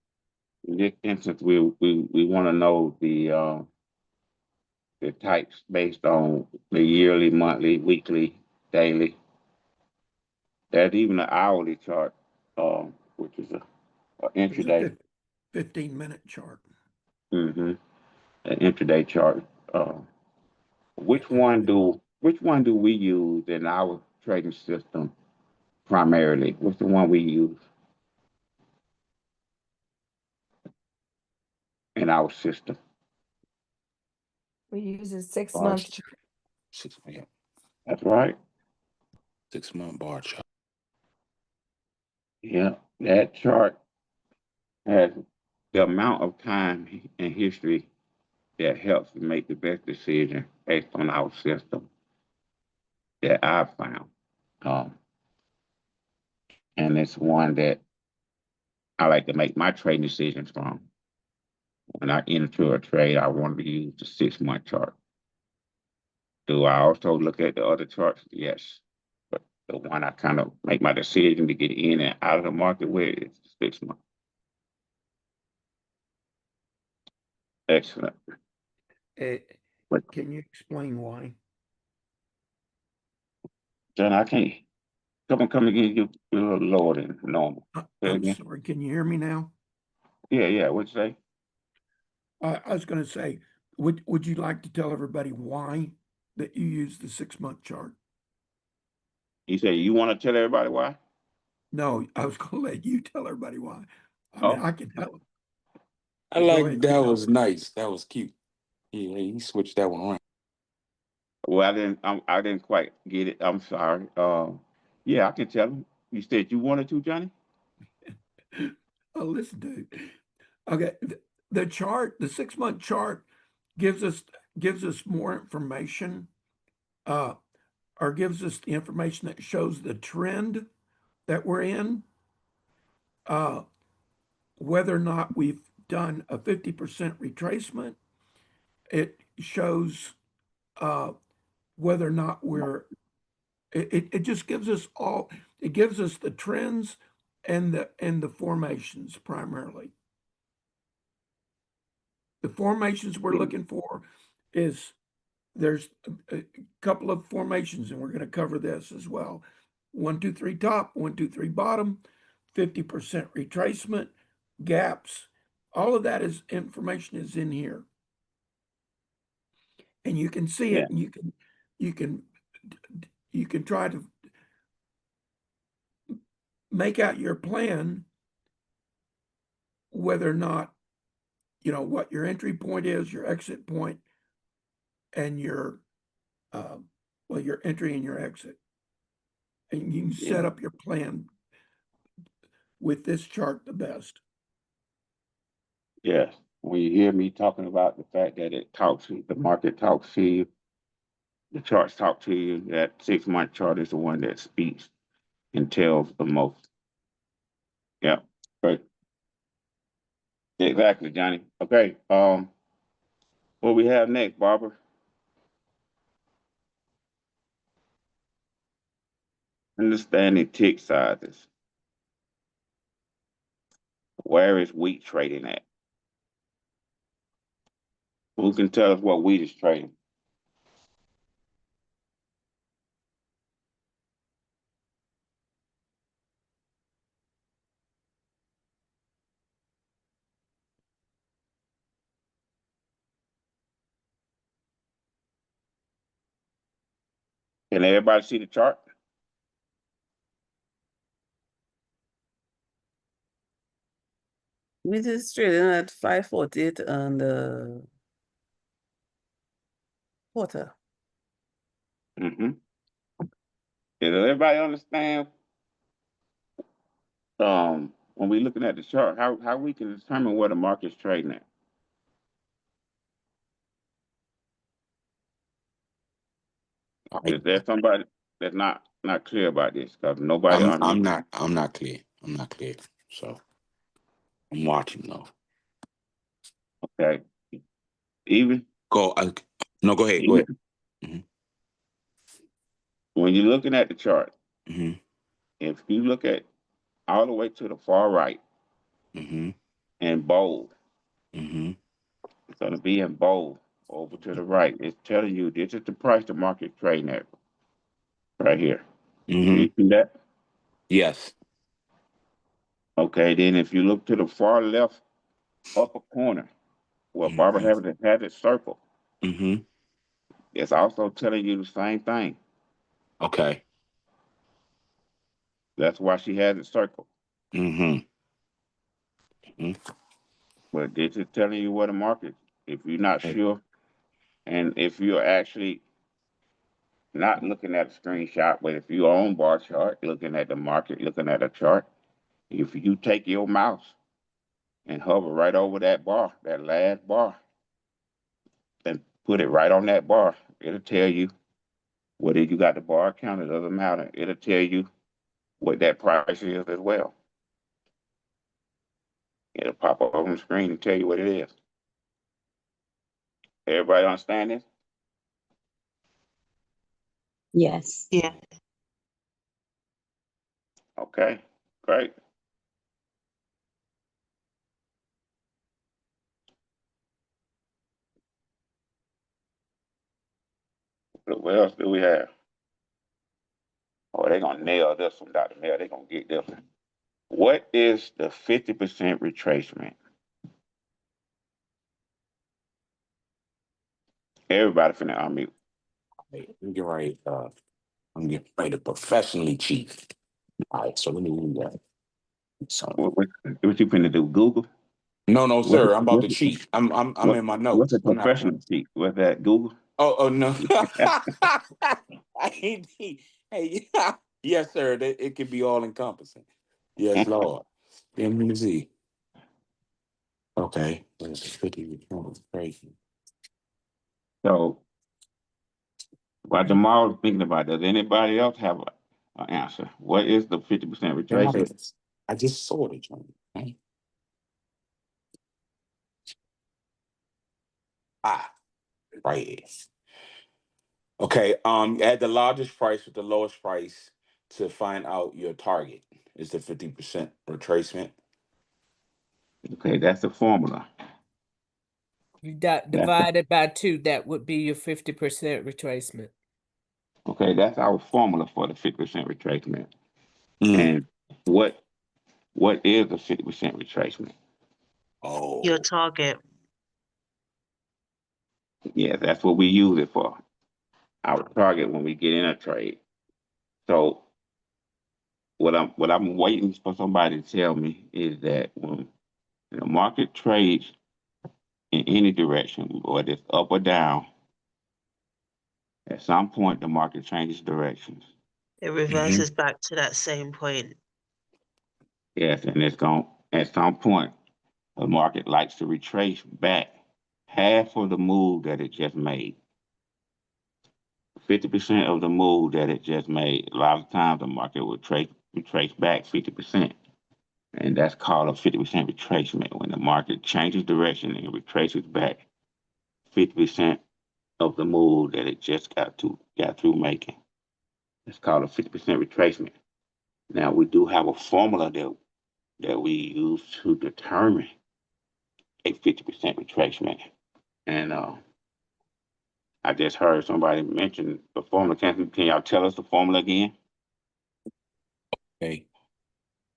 S1: in this instance, we want to know the types based on the yearly, monthly, weekly, daily. There's even an hourly chart, which is a
S4: There's a
S1: intraday.
S4: 15-minute chart.
S1: Mm-hmm. An intraday chart. Uh,
S4: Yeah,
S1: which one do we use in our trading system primarily? What's the one we use in our system?
S3: We use a
S6: Bar
S3: 6-month
S6: chart. 6 yeah.
S1: That's right.
S6: 6-month bar chart.
S1: Yeah, that chart has the amount of time in history that helps you make the best decision based on our system that I've found. Um, and it's one that I like to make my trading decisions from. When I enter a trade, I want to use the 6-month chart. Do I also look at the other charts? Yes. But the one I kind of make my decision to get in and out of the market with is the 6-month. Excellent. But
S4: Can you explain why?
S1: John, I can't. Come again. You're a little lower than normal. Say
S4: I'm
S1: again.
S4: sorry, can you hear me now?
S1: Yeah. What'd you say?
S4: I was gonna say, would you like to tell everybody why that you use the 6-month chart?
S1: You say you want to tell everybody why?
S4: No, I was gonna let you tell everybody why. I mean,
S1: Oh,
S4: I can tell them.
S11: I
S4: Go
S11: like
S4: ahead.
S11: that was nice. That was cute. He switched that one around.
S1: well, I didn't quite get it. I'm sorry. Yeah, I can tell them. You said you wanted to, Johnny?
S4: Oh, listen to it. Okay, the chart, the 6-month chart gives us more information, or gives us the information that shows the trend that we're in, whether or not we've done a 50% retracement. It shows whether or not it just gives us it gives us the trends and the formations primarily. The formations we're looking for is there's a couple of formations, and we're going to cover this as well. 1, 2, 3 top, 1, 2, 3 bottom, 50% retracement, gaps. All of that is information is in here, and you can see
S1: Yeah.
S4: it, and you can try to make out your plan, whether or not what your entry point is, your exit point, and your entry and your exit, and you can set
S1: Yeah.
S4: up your plan with this chart the best.
S1: Yes. When you hear me talking about the fact that the market talks to you, the charts talk to you, that 6-month chart is the one that speaks and tells the most. Yeah. Right. Exactly, Johnny. Okay. What we have next, Barbara? Understanding tick sizes. Where is wheat trading at? Who can tell us what wheat is trading? Can everybody see the chart?
S7: We just trading at 548 and quarter.
S1: Mm-hmm. Does everybody understand? When we're looking at the chart, how we can determine where the market's trading at? Is there somebody that's not clear about this? Because nobody
S11: I'm not clear. I'm not clear. So I'm watching though.
S1: Okay. Even
S11: No, go ahead. Go ahead.
S1: when you're looking at the chart,
S11: Mm-hmm.
S1: if you look at all the way to the far right
S11: Mm-hmm.
S1: in bold,
S11: Mm-hmm.
S1: it's going to be in bold over to the right. It's telling you this is the price the market's trading at right here.
S11: Mm-hmm.
S1: You see that?
S11: Yes.
S1: Okay. Then if you look to the far left upper corner where Barbara has it circled,
S11: Mm-hmm.
S1: it's also telling you the same thing.
S11: Okay.
S1: That's why she has it circled.
S11: Mm-hmm.
S1: But this is telling you where the market. If you're not
S11: Okay.
S1: sure, and if you're actually not looking at a screenshot, but if you're on bar chart, looking at the market, looking at a chart, if you take your mouse and hover right over that bar, that last bar, put it right on that bar. It'll tell you whether you got the bar count, it doesn't matter. It'll tell you what that price is as well. It'll pop up on the screen and tell you what it is. Everybody understand this?
S8: Yes.
S9: Yeah.
S1: Okay, great. What else do we have? Oh, they're gonna nail this one, Dr. Nail. They're gonna get this one. What is the 50% retracement? Everybody finna unmute.
S11: Hey, I'm getting ready. I'm getting ready to professionally cheat. All right, so let me read that. So,
S1: What you finna do? Google?
S11: no,
S1: What's
S11: sir. I'm about to
S1: what's
S11: cheat. I'm in my
S1: what's a
S11: notes. I'm not
S1: professional
S11: playing.
S1: cheat? What's that? Google?
S11: Oh no. I ain't. Hey, yes, sir. It can be all encompassing. Yes, Lord. Let me see. Okay. That's 50 crazy.
S1: So while Jamal was thinking about, does anybody else have an answer? What is the 50% retracement?
S11: I just saw it, John. Okay. Right here. Okay. Add the largest price with the lowest price to find out your target. Is the 50% retracement?
S1: Okay, that's the formula.
S5: You divided by 2, that would be your 50% retracement.
S1: Okay, that's our formula for the 50% retracement.
S11: Mm.
S1: And what is the 50% retracement?
S11: Oh.
S9: Your target.
S1: Yeah, that's what we use it for. Our target when we get in a trade. So what I'm waiting for somebody to tell me is that when the market trades in any direction, whether it's up or down, at some point the market changes directions.
S9: It reverses back to that same point.
S1: Yes, and it's going at some point the market likes to retrace back half of the move that it just made. 50% of the move that it just made. A lot of times the market will retrace back 50%. And that's called a 50% retracement. When the market changes direction and retraces back 50% of the move that it just got through making. It's called a 50% retracement. Now we do have a formula that we use to determine a 50% retracement. And I just heard somebody mention the formula. Can y'all tell us the formula again?
S11: Okay.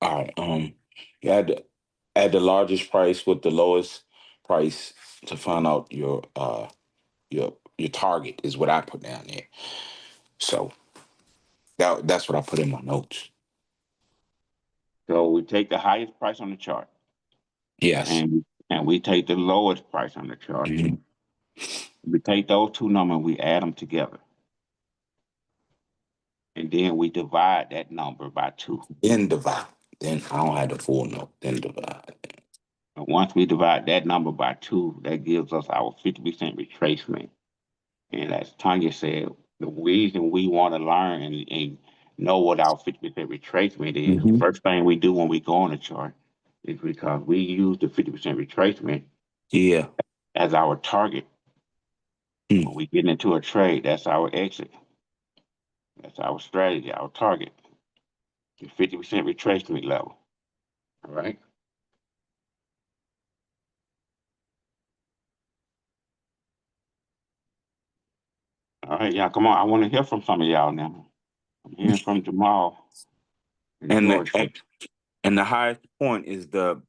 S11: All right. You add the largest price with the lowest price to find out your target is what I put down there. So that's what I put in my notes.
S1: So we take the highest price on the chart.
S11: Yes.
S1: And we take the lowest price on the chart.
S11: Mm-hmm.
S1: We take those two numbers, we add them together. And then we divide that number by 2.
S11: Then divide. Then I don't have the full note. Then divide.
S1: And once we divide that number by 2, that gives us our 50% retracement. And as Tanya said, the reason we want to learn and know what our 50% retracement is,
S11: Mm-hmm.
S1: first thing we do when we go on the chart is because we use the 50% retracement as our target. When we get into a trade, that's our exit. That's our strategy, our target. The 50% retracement level. All right. All right, y'all, come on. I want to hear from some of y'all now. I'm hearing from Jamal and George.
S11: And the highest point is the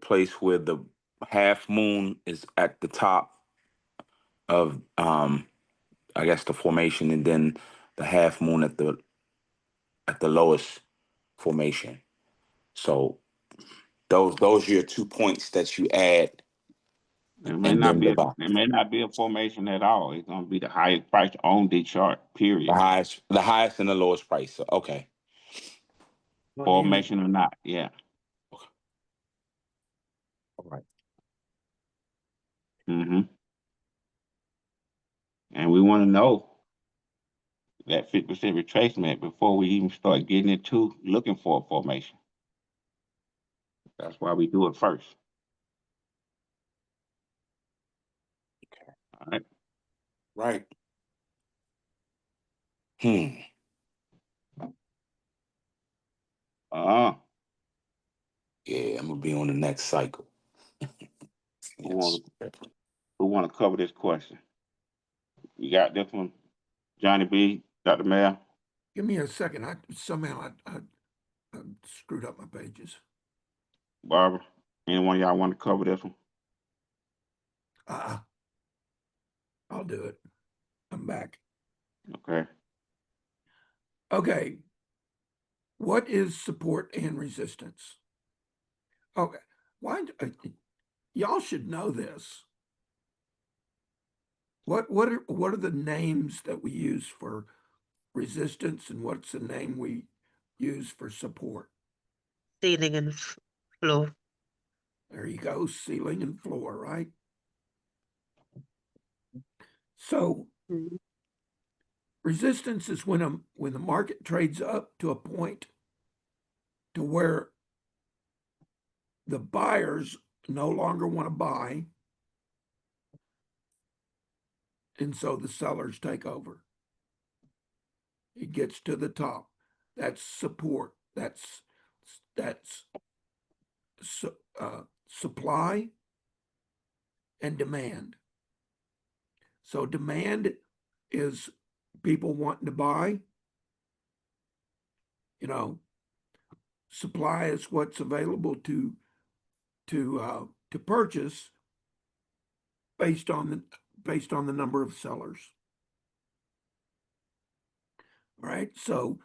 S11: place where the half moon is at the top of I guess the formation, and then the half moon at the lowest formation. So those are your 2 points that you add.
S1: It may not be a formation at all. It's gonna be the highest price on the chart, period.
S11: The highest and the lowest price. So, okay.
S1: Formation or not, yeah.
S11: Okay. All right.
S1: Mm-hmm. want to know that 50% retracement before we even start getting into looking for a formation. That's why we do it first. All right.
S11: Right. Yeah, I'm gonna be on the next cycle.
S1: Who want to cover this question? You got this one, Johnny B, Dr. Mayor?
S4: Give me a second. I screwed up my pages.
S1: Barbara, anyone of y'all want to cover this one?
S4: I'll do it. I'm back.
S1: Okay.
S4: Okay. What is support and resistance? Okay. Why? Y'all should know this. What are the names that we use for resistance, and what's the name we use for support?
S9: Ceiling and floor.
S4: There you go, ceiling and floor, right? So resistance is when the market trades up to a point to where the buyers no longer want to buy, and so the sellers take over. It gets to the top. That's support. That's supply and demand. So demand is people wanting to buy. You know, supply is what's available to purchase based on the number of sellers. All right. So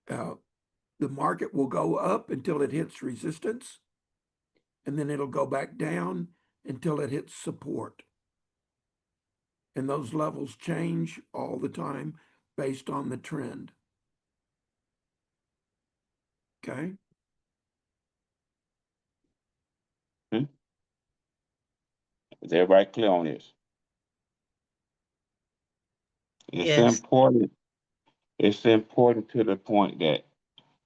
S4: the market will go up until it hits resistance, and then it'll go back down until it hits support. And those levels change all the time based on the trend. Okay.
S1: Is everybody clear on this? It's
S9: Yes.
S1: important. It's important to the point that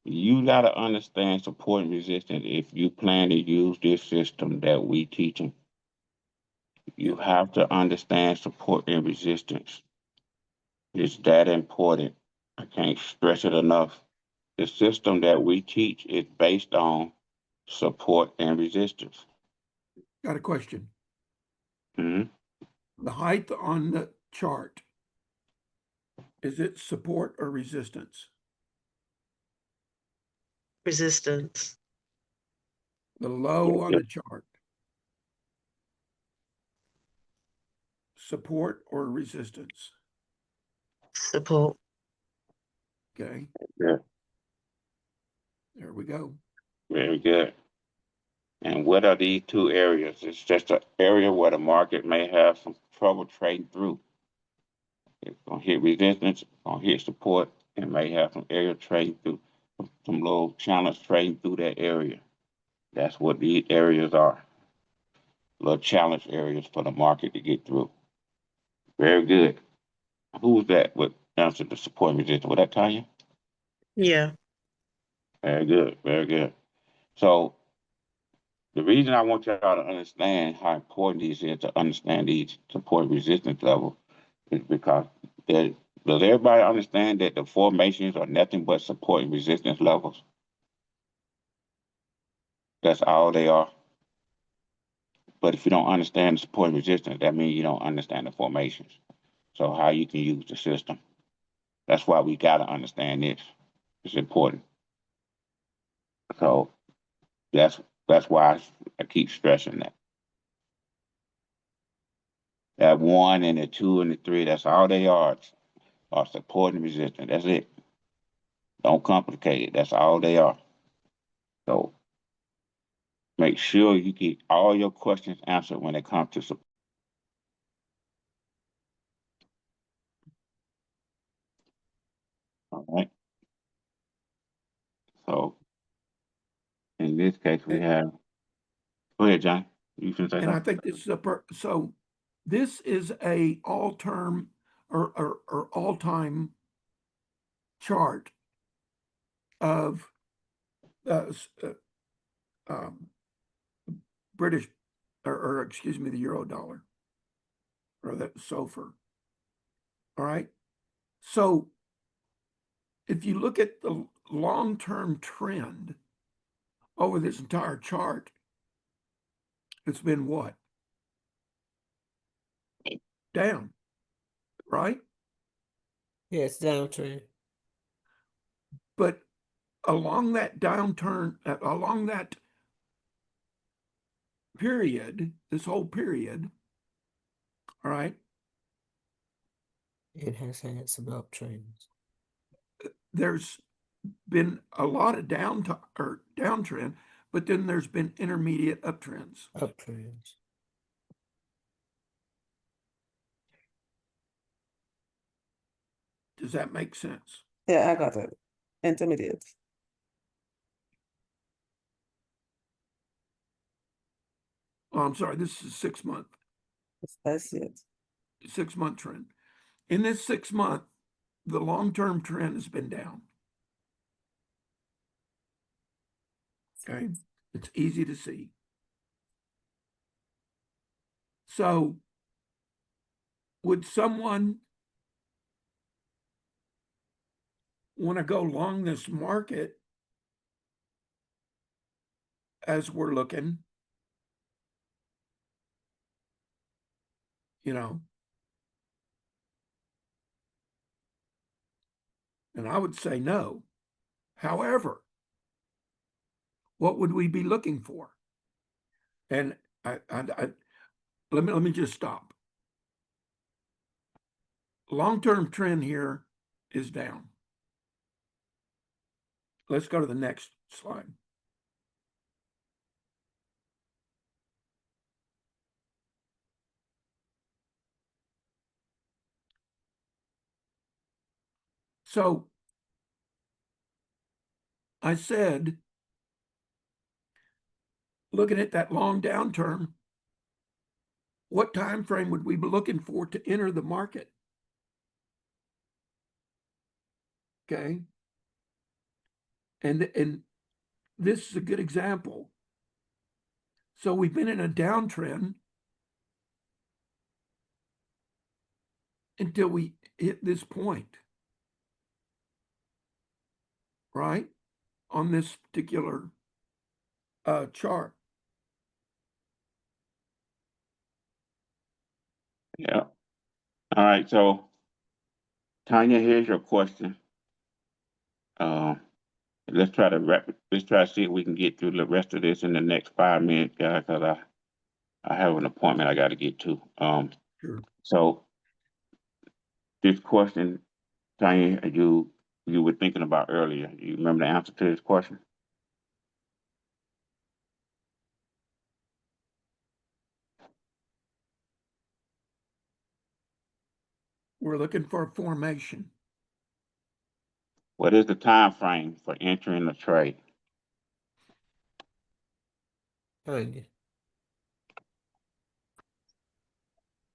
S1: you got to understand support and resistance if you plan to use this system that we teaching. You have to understand support and resistance. It's that important. I can't stress it enough. The system that we teach is based on support and resistance.
S4: Got a question.
S1: Mm-hmm.
S4: The height on the chart, is it support or resistance?
S9: Resistance.
S4: The low on the chart, support or resistance?
S9: Support.
S4: Okay.
S1: Yeah.
S4: There we go.
S1: Very good. And what are these two areas? It's just an area where the market may have some trouble trading through. It's gonna hit resistance, gonna hit support, and may have some area trading through, some little challenge trading through that area. That's what these areas are. Little challenge areas for the market to get through. Very good. Who's that would answer the support and resistance? Would that tell you?
S9: Yeah.
S1: Very good. Very good. So the reason I want y'all to understand how important this is to understand these support resistance levels is because does everybody understand that the formations are nothing but support and resistance levels? That's all they are. But if you don't understand the support and resistance, that means you don't understand the formations. So how you can use the system. That's why we got to understand this. It's important. So that's why I keep stressing that. That 1 and the 2 and the 3, that's all they are support and resistance. That's it. Don't complicate it. That's all they are. So make sure you get all your questions answered when it comes to support. All right. So in this case, we have. Go ahead, John. You can say
S4: And I
S1: something.
S4: think this is so this is a all-term or all-time chart of British, or excuse me, the euro dollar, or the SOFR. All right. So if you look at the long-term trend over this entire chart, it's been what? Down, right?
S5: Yes, downtrend.
S4: But along that downturn, along that period, this whole period, all right,
S5: It has had some uptrends.
S4: there's been a lot of downtrend, but then there's been intermediate uptrends.
S5: Uptrends.
S4: Does that make sense?
S7: Yeah, I got it. Intermediate.
S4: Oh, I'm sorry, this is a 6-month.
S7: I see it.
S4: 6-month trend. In this 6-month, the long-term trend has been down. Okay, it's easy to see. So would someone want to go long this market as we're looking? You know, and I would say no. However, what would we be looking for? And let me just stop. Long-term trend here is down. Let's go to the next slide. So I said, looking at that long downturn, what time frame would we be looking for to enter the market? Okay. And this is a good example. So we've been in a downtrend until we hit this point, right? On this particular chart.
S1: Yeah. All right. So, Tanya, here's your question. Let's try to see if we can get through the rest of this in the next 5 minutes, guys, because I have an appointment I got to get to.
S4: Sure.
S1: So this question, Tanya, you were thinking about earlier. You remember the answer to this question?
S4: We're looking for a formation.
S1: What is the time frame for entering a trade?
S5: Tanya.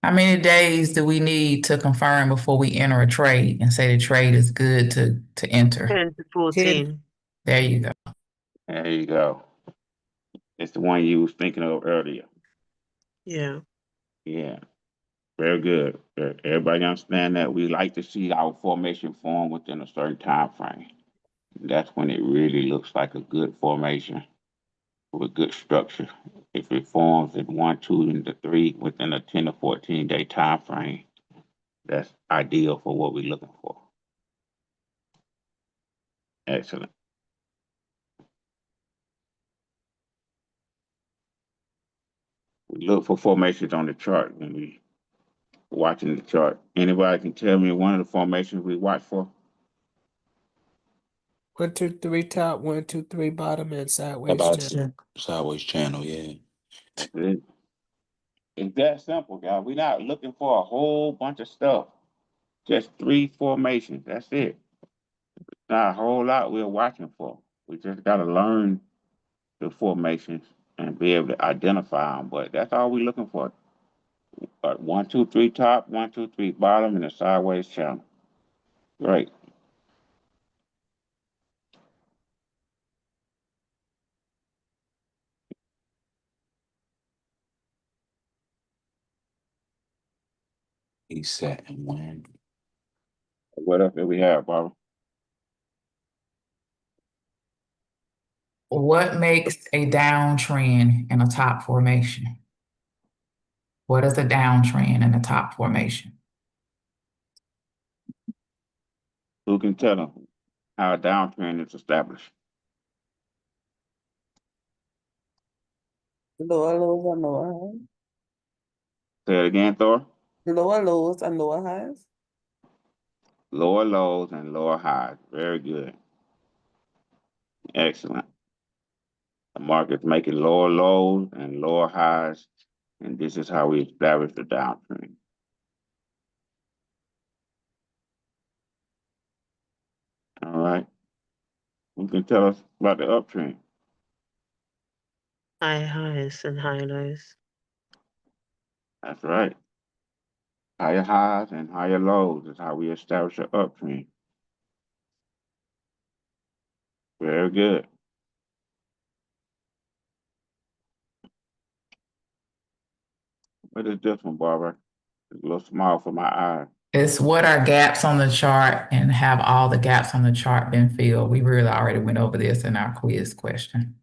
S2: How many days do we need to confirm before we enter a trade and say the trade is good to enter?
S9: 10 to 14.
S2: There you go.
S1: There you go. It's the one you was thinking of earlier.
S9: Yeah.
S1: Yeah. Very good. Everybody understand that we like to see our formation form within a certain time frame. That's when it really looks like a good formation with good structure. If it forms in 1, 2, and the 3 within a 10 to 14-day time frame, that's ideal for what we're looking for. Excellent. We look for formations on the chart when we watching the chart. Anybody can tell me one of the formations we watch for?
S5: 1, 2, 3 top, 1, 2, 3 bottom, and sideways channel.
S11: Sideways channel, yeah.
S1: That's it. It's that simple, guys. We're not looking for a whole bunch of stuff. Just 3 formations. That's it. Not a whole lot we're watching for. We just got to learn the formations and be able to identify them. But that's all we're looking for. 1, 2, 3 top, 1, 2, 3 bottom, and a sideways channel. Great.
S11: He set and win.
S1: What else do we have, Barbara?
S2: What makes a downtrend in a top formation? What is a downtrend in a top formation?
S1: Who can tell them how a downtrend is established?
S7: Lower lows and lower highs.
S1: Say it again, Thor.
S7: Lower lows and lower highs.
S1: Lower lows and lower highs. Very good. Excellent. The market's making lower lows and lower highs, and this is how we establish the downtrend. All right. Who can tell us about the uptrend?
S9: High highs and high lows.
S1: That's right. Higher highs and higher lows is how we establish an uptrend. Very good. What is this one, Barbara? It's a little small for my eye.
S2: It's what are gaps on the chart and have all the gaps on the chart been filled? We really already went over this in our quiz question.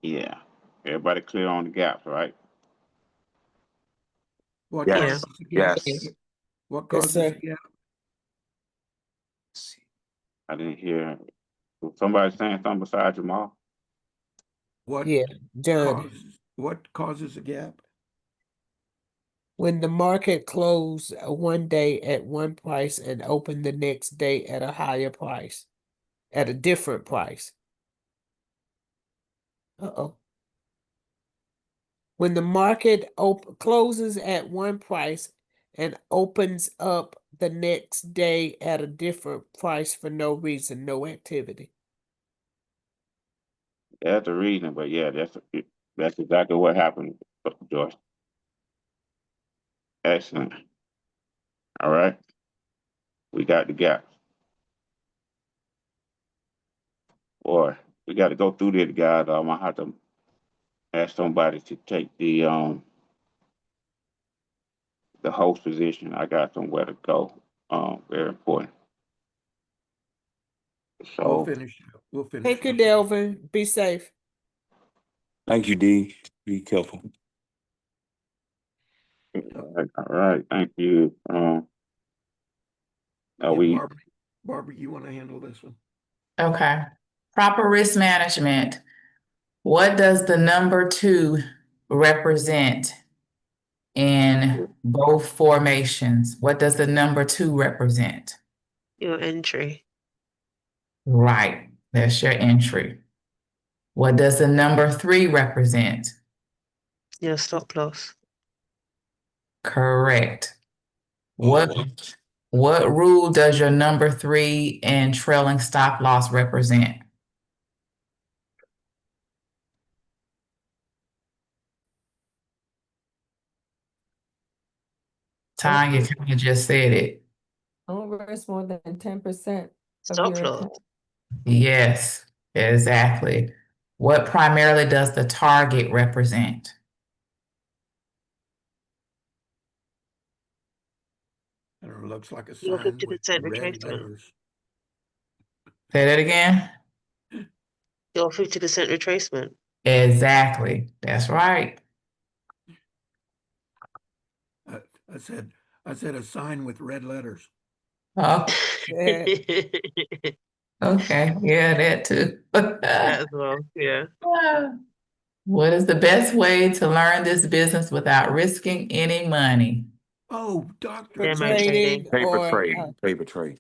S1: Yeah. Everybody clear on the gaps, right?
S4: What
S11: Yes.
S4: causes the gap?
S11: Yes.
S4: What
S5: Yes,
S4: causes
S5: sir.
S4: the gap?
S1: I didn't hear. Was somebody saying something besides Jamal?
S4: What
S5: Yeah, Johnny.
S4: causes a gap?
S5: When the market closed one day at one price and opened the next day at a higher price, at a different price. Uh-oh. When the market closes at one price and opens up the next day at a different price for no reason, no activity.
S1: That's the reason, but yeah, that's exactly what happened, Joyce. Excellent. All right. We got the gaps. Boy, we got to go through this, guys. I'm gonna have to ask somebody to take the host position. I got somewhere to go. Very important.
S4: We'll
S1: So
S4: finish. We'll finish.
S5: Thank you,
S4: up.
S5: Delvin. Be safe.
S11: Thank you, D. Be careful.
S1: all right, thank you.
S4: Yeah,
S1: We
S4: Barbara, you want to handle this one?
S2: Okay. Proper risk management. What does the number 2 represent in both formations? What does the number 2 represent?
S9: Your entry.
S2: Right. That's your entry. What does the number 3 represent?
S9: Your stop loss.
S2: Correct. What rule does your number 3 and trailing stop loss represent? Tanya kind of just said it.
S3: Don't risk more than 10% of
S9: Stop
S3: your
S9: loss.
S3: account.
S2: Yes, exactly. What primarily does the target represent?
S4: And it looks like a
S9: Your
S4: sign with
S9: 50%
S4: red
S9: retracement.
S4: letters.
S2: Say that again.
S9: Your 50% retracement.
S2: Exactly. That's right.
S4: I said a sign with red letters.
S2: Oh,
S5: Yeah.
S2: okay. Yeah, that too.
S9: As well, yeah.
S2: What is the best way to learn this business without risking any money?
S4: Oh, doctor.
S9: Demo
S5: Trading
S11: Paper
S5: or
S11: trade. Paper trade.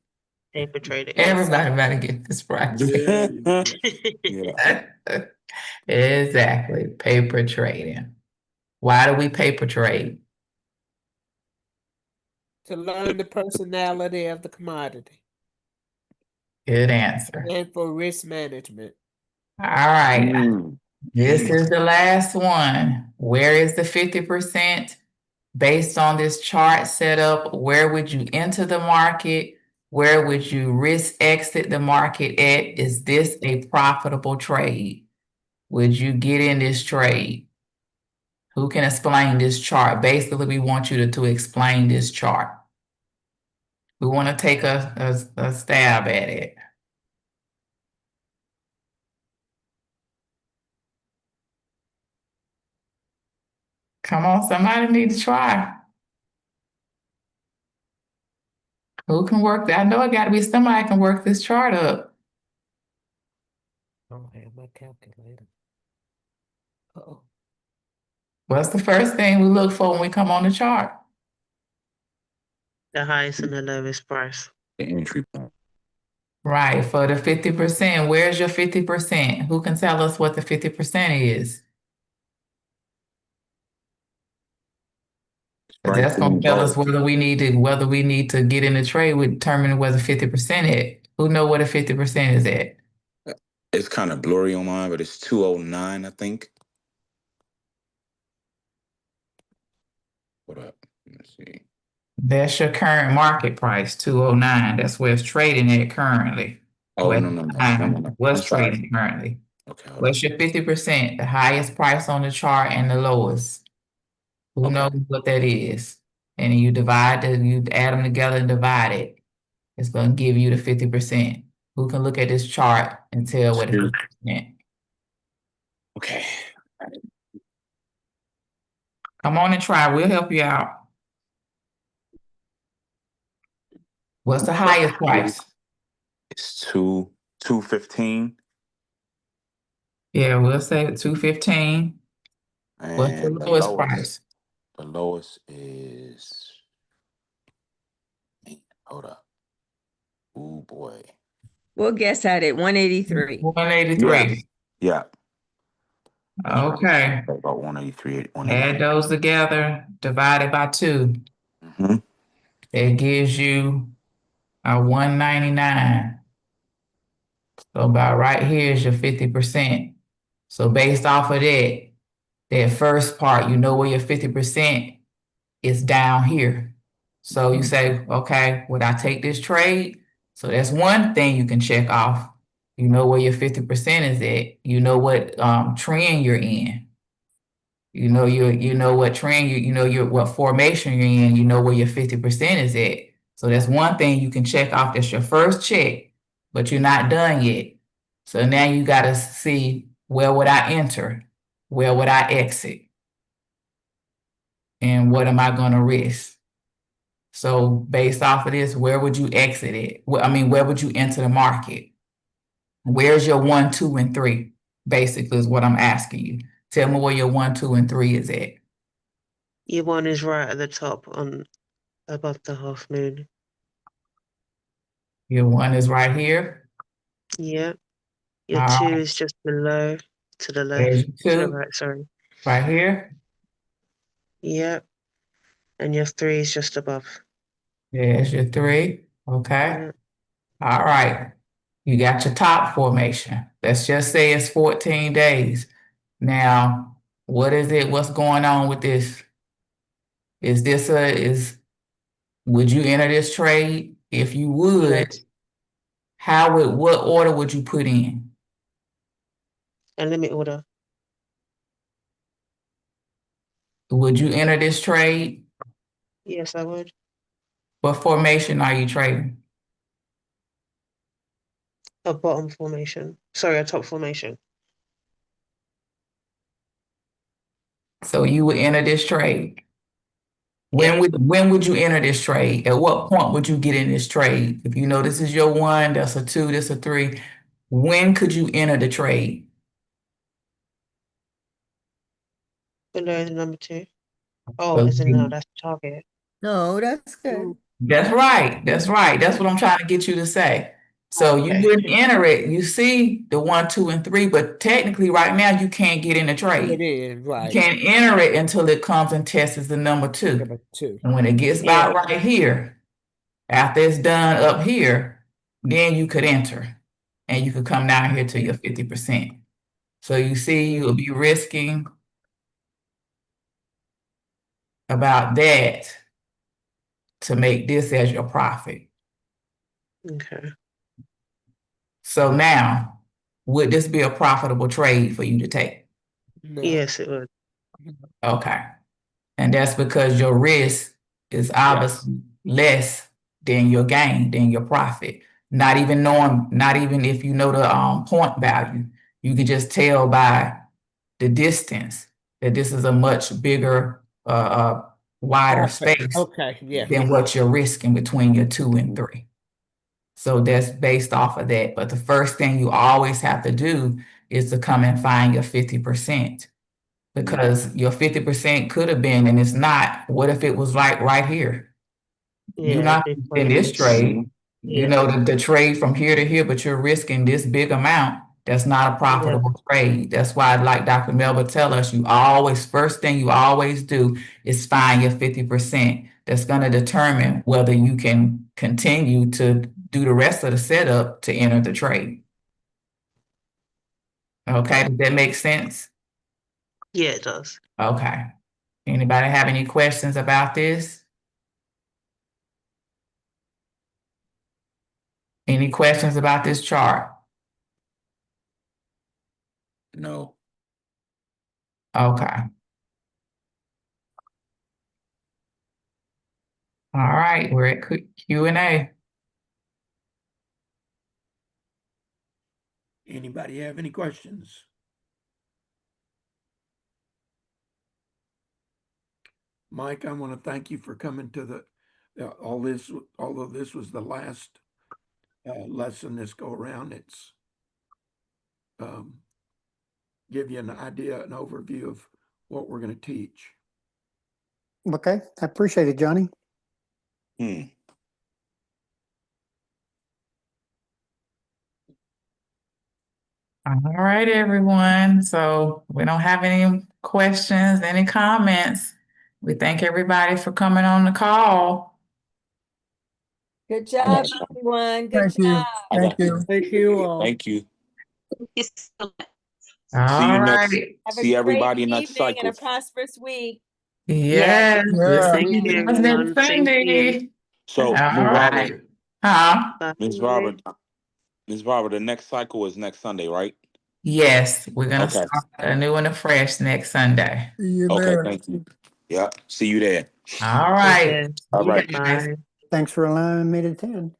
S9: paper trading.
S2: Everybody better get this right.
S11: Yeah.
S2: Exactly. Paper trading. Why do we paper trade?
S5: to learn the personality of the commodity
S2: Good answer.
S5: and for risk management.
S2: All right.
S11: Mm.
S2: This is the last one. Where is the 50%? Based on this chart setup, where would you enter the market? Where would you risk exit the market at? Is this a profitable trade? Would you get in this trade? Who can explain this chart? Basically, we want you to explain this chart. We want to take a stab at it. Come on, somebody need to try. Who can work that? I know it got to be somebody can work this chart up.
S5: I don't have my calculator. Uh-oh.
S2: What's the first thing we look for when we come on the chart?
S9: The highest and the lowest price.
S11: The entry point.
S2: Right, for the 50%. Where's your 50%? Who can tell us what the 50% is?
S11: Right
S2: That's gonna
S11: in
S2: tell us
S11: bold.
S2: whether we need to get in the trade. We determine whether 50% at. Who know what a 50% is at?
S11: It's kind of blurry on mine, but it's 209, I think. Hold up. Let's see.
S2: That's your current market price, 209. That's where it's trading at currently.
S11: Oh,
S2: Where
S11: no, no, no, no, no, no. I'm
S2: what's
S11: sorry.
S2: trading currently?
S11: Okay, hold
S2: What's
S11: up.
S2: your 50%? The highest price on the chart and the lowest. Who
S11: Okay.
S2: knows what that is? And you add them together and divide it. It's gonna give you the 50%. Who can look at this chart and tell what the 50%?
S11: Okay.
S2: Come on and try. We'll help you out. What's the highest price?
S11: It's 215.
S2: Yeah, we'll say 215. What's the
S11: And
S2: lowest price?
S11: the lowest is, man, hold up. Oh boy.
S3: We'll guess at it, 183.
S2: 183.
S11: Yeah.
S2: Okay.
S11: About 183,
S2: Add
S11: 183.
S2: those together, divided by 2.
S11: Mm-hmm.
S2: That gives you a 199. So about right here is your 50%. So based off of that first part, you know where your 50% is down here. So you say, okay, would I take this trade? So that's one thing you can check off. You know where your 50% is at. You know what trend you're in. You know what trend what formation you're in. You know where your 50% is at. So that's one thing you can check off. That's your first check, but you're not done yet. So now you got to see, where would I enter? Where would I exit? And what am I going to risk? So based off of this, where would you exit it? Where would you enter the market? Where's your 1, 2, and 3? Basically is what I'm asking you. Tell me where your 1, 2, and 3 is at.
S9: Your one is right at the top above the half moon.
S2: Your 1 is right here.
S9: Yeah. Your
S2: All
S9: 2
S2: right.
S9: is just below, to the
S2: There's
S9: left.
S2: your
S9: To the
S2: 2
S9: right, sorry.
S2: right here.
S9: Yep. And your 3 is just above.
S2: There's your 3. Okay.
S9: Yeah.
S2: All right. You got your top formation. Let's just say it's 14 days. Now, what is it? What's going on with this? Would you enter this trade? If you would,
S9: Yes.
S2: what order would you put in?
S9: A limit order.
S2: Would you enter this trade?
S9: Yes, I would.
S2: What formation are you trading?
S9: A bottom formation. Sorry, a top formation.
S2: So you would enter this trade.
S9: Yeah.
S2: When would you enter this trade? At what point would you get in this trade? If you know this is your 1, that's a 2, that's a 3. When could you enter the trade?
S9: Below the number 2. Oh,
S2: So
S9: as in no, that's the target.
S3: No, that's good.
S2: That's right. That's right. That's what I'm trying to get you to say. So you
S9: Okay.
S2: wouldn't enter it. You see the 1, 2, and 3, but technically right now you can't get in the
S5: It
S2: trade.
S5: is,
S2: You
S5: right.
S2: can't enter it until it comes and tests the number 2.
S5: Number 2.
S2: And when it gets
S9: Yeah.
S2: about right here, after it's done up here, then you could enter. And you could come down here to your 50%. So you see, you'll be risking about that to make this as your profit.
S9: Okay.
S2: So now, would this be a profitable trade for you to take?
S5: No.
S9: Yes, it would.
S2: Okay. And that's because your risk is obviously less than your gain, than your profit. Not even if you know the point value, you can just tell by the distance that this is a much bigger, wider space
S5: Okay, yeah.
S2: than what you're risking between your 2 and 3. So that's based off of that. But the first thing you always have to do is to come and find your 50%. Because your 50% could have been, and it's not. What if it was like right here? You're
S9: Yeah,
S2: not
S9: big
S2: in this
S9: points.
S2: trade. You
S9: Yeah.
S2: know, the trade from here to here, but you're risking this big amount. That's not a profitable trade. That's why, like Dr. Melba tell us, first thing you always do is find your 50%. That's going to determine whether you can continue to do the rest of the setup to enter the trade. Okay, does that make sense?
S9: Yeah, it does.
S2: Okay. Anybody have any questions about this? Any questions about this chart?
S11: No.
S2: Okay. All right, we're at Q&A.
S4: Anybody have any questions? Mike, I want to thank you for coming to although this was the last lesson this go around, it's give you an idea, an overview of what we're going to teach.
S10: Okay, I appreciate it, Johnny.
S2: All right, everyone. So we don't have any questions, any comments. We thank everybody for coming on the call.
S3: Good job, everyone. Good
S10: Thank you.
S3: job.
S10: Thank you.
S5: Thank you all.
S11: Thank you.
S8: It's so
S11: See you
S2: All
S11: next.
S2: right.
S3: Have
S11: See
S3: a great
S11: everybody next
S3: evening and a
S11: cycle.
S3: prosperous week.
S2: Yes, we'll
S10: Yeah.
S2: see
S9: Thank
S2: you
S9: you,
S2: guys next
S9: everyone. Thank you.
S2: Sunday.
S11: So,
S2: All
S11: Ms.
S2: right.
S11: Robert,
S2: Huh?
S9: Bye.
S11: Ms. Robert, the next cycle is next Sunday, right?
S2: Yes, we're gonna
S11: Okay.
S2: start a new and a fresh next Sunday.
S10: See you
S11: Okay,
S10: there.
S11: thank you. Yeah, see you there.
S2: All right.
S9: Okay.
S11: All
S2: You
S11: right.
S2: guys.
S9: Bye.
S10: Thanks for allowing me to attend.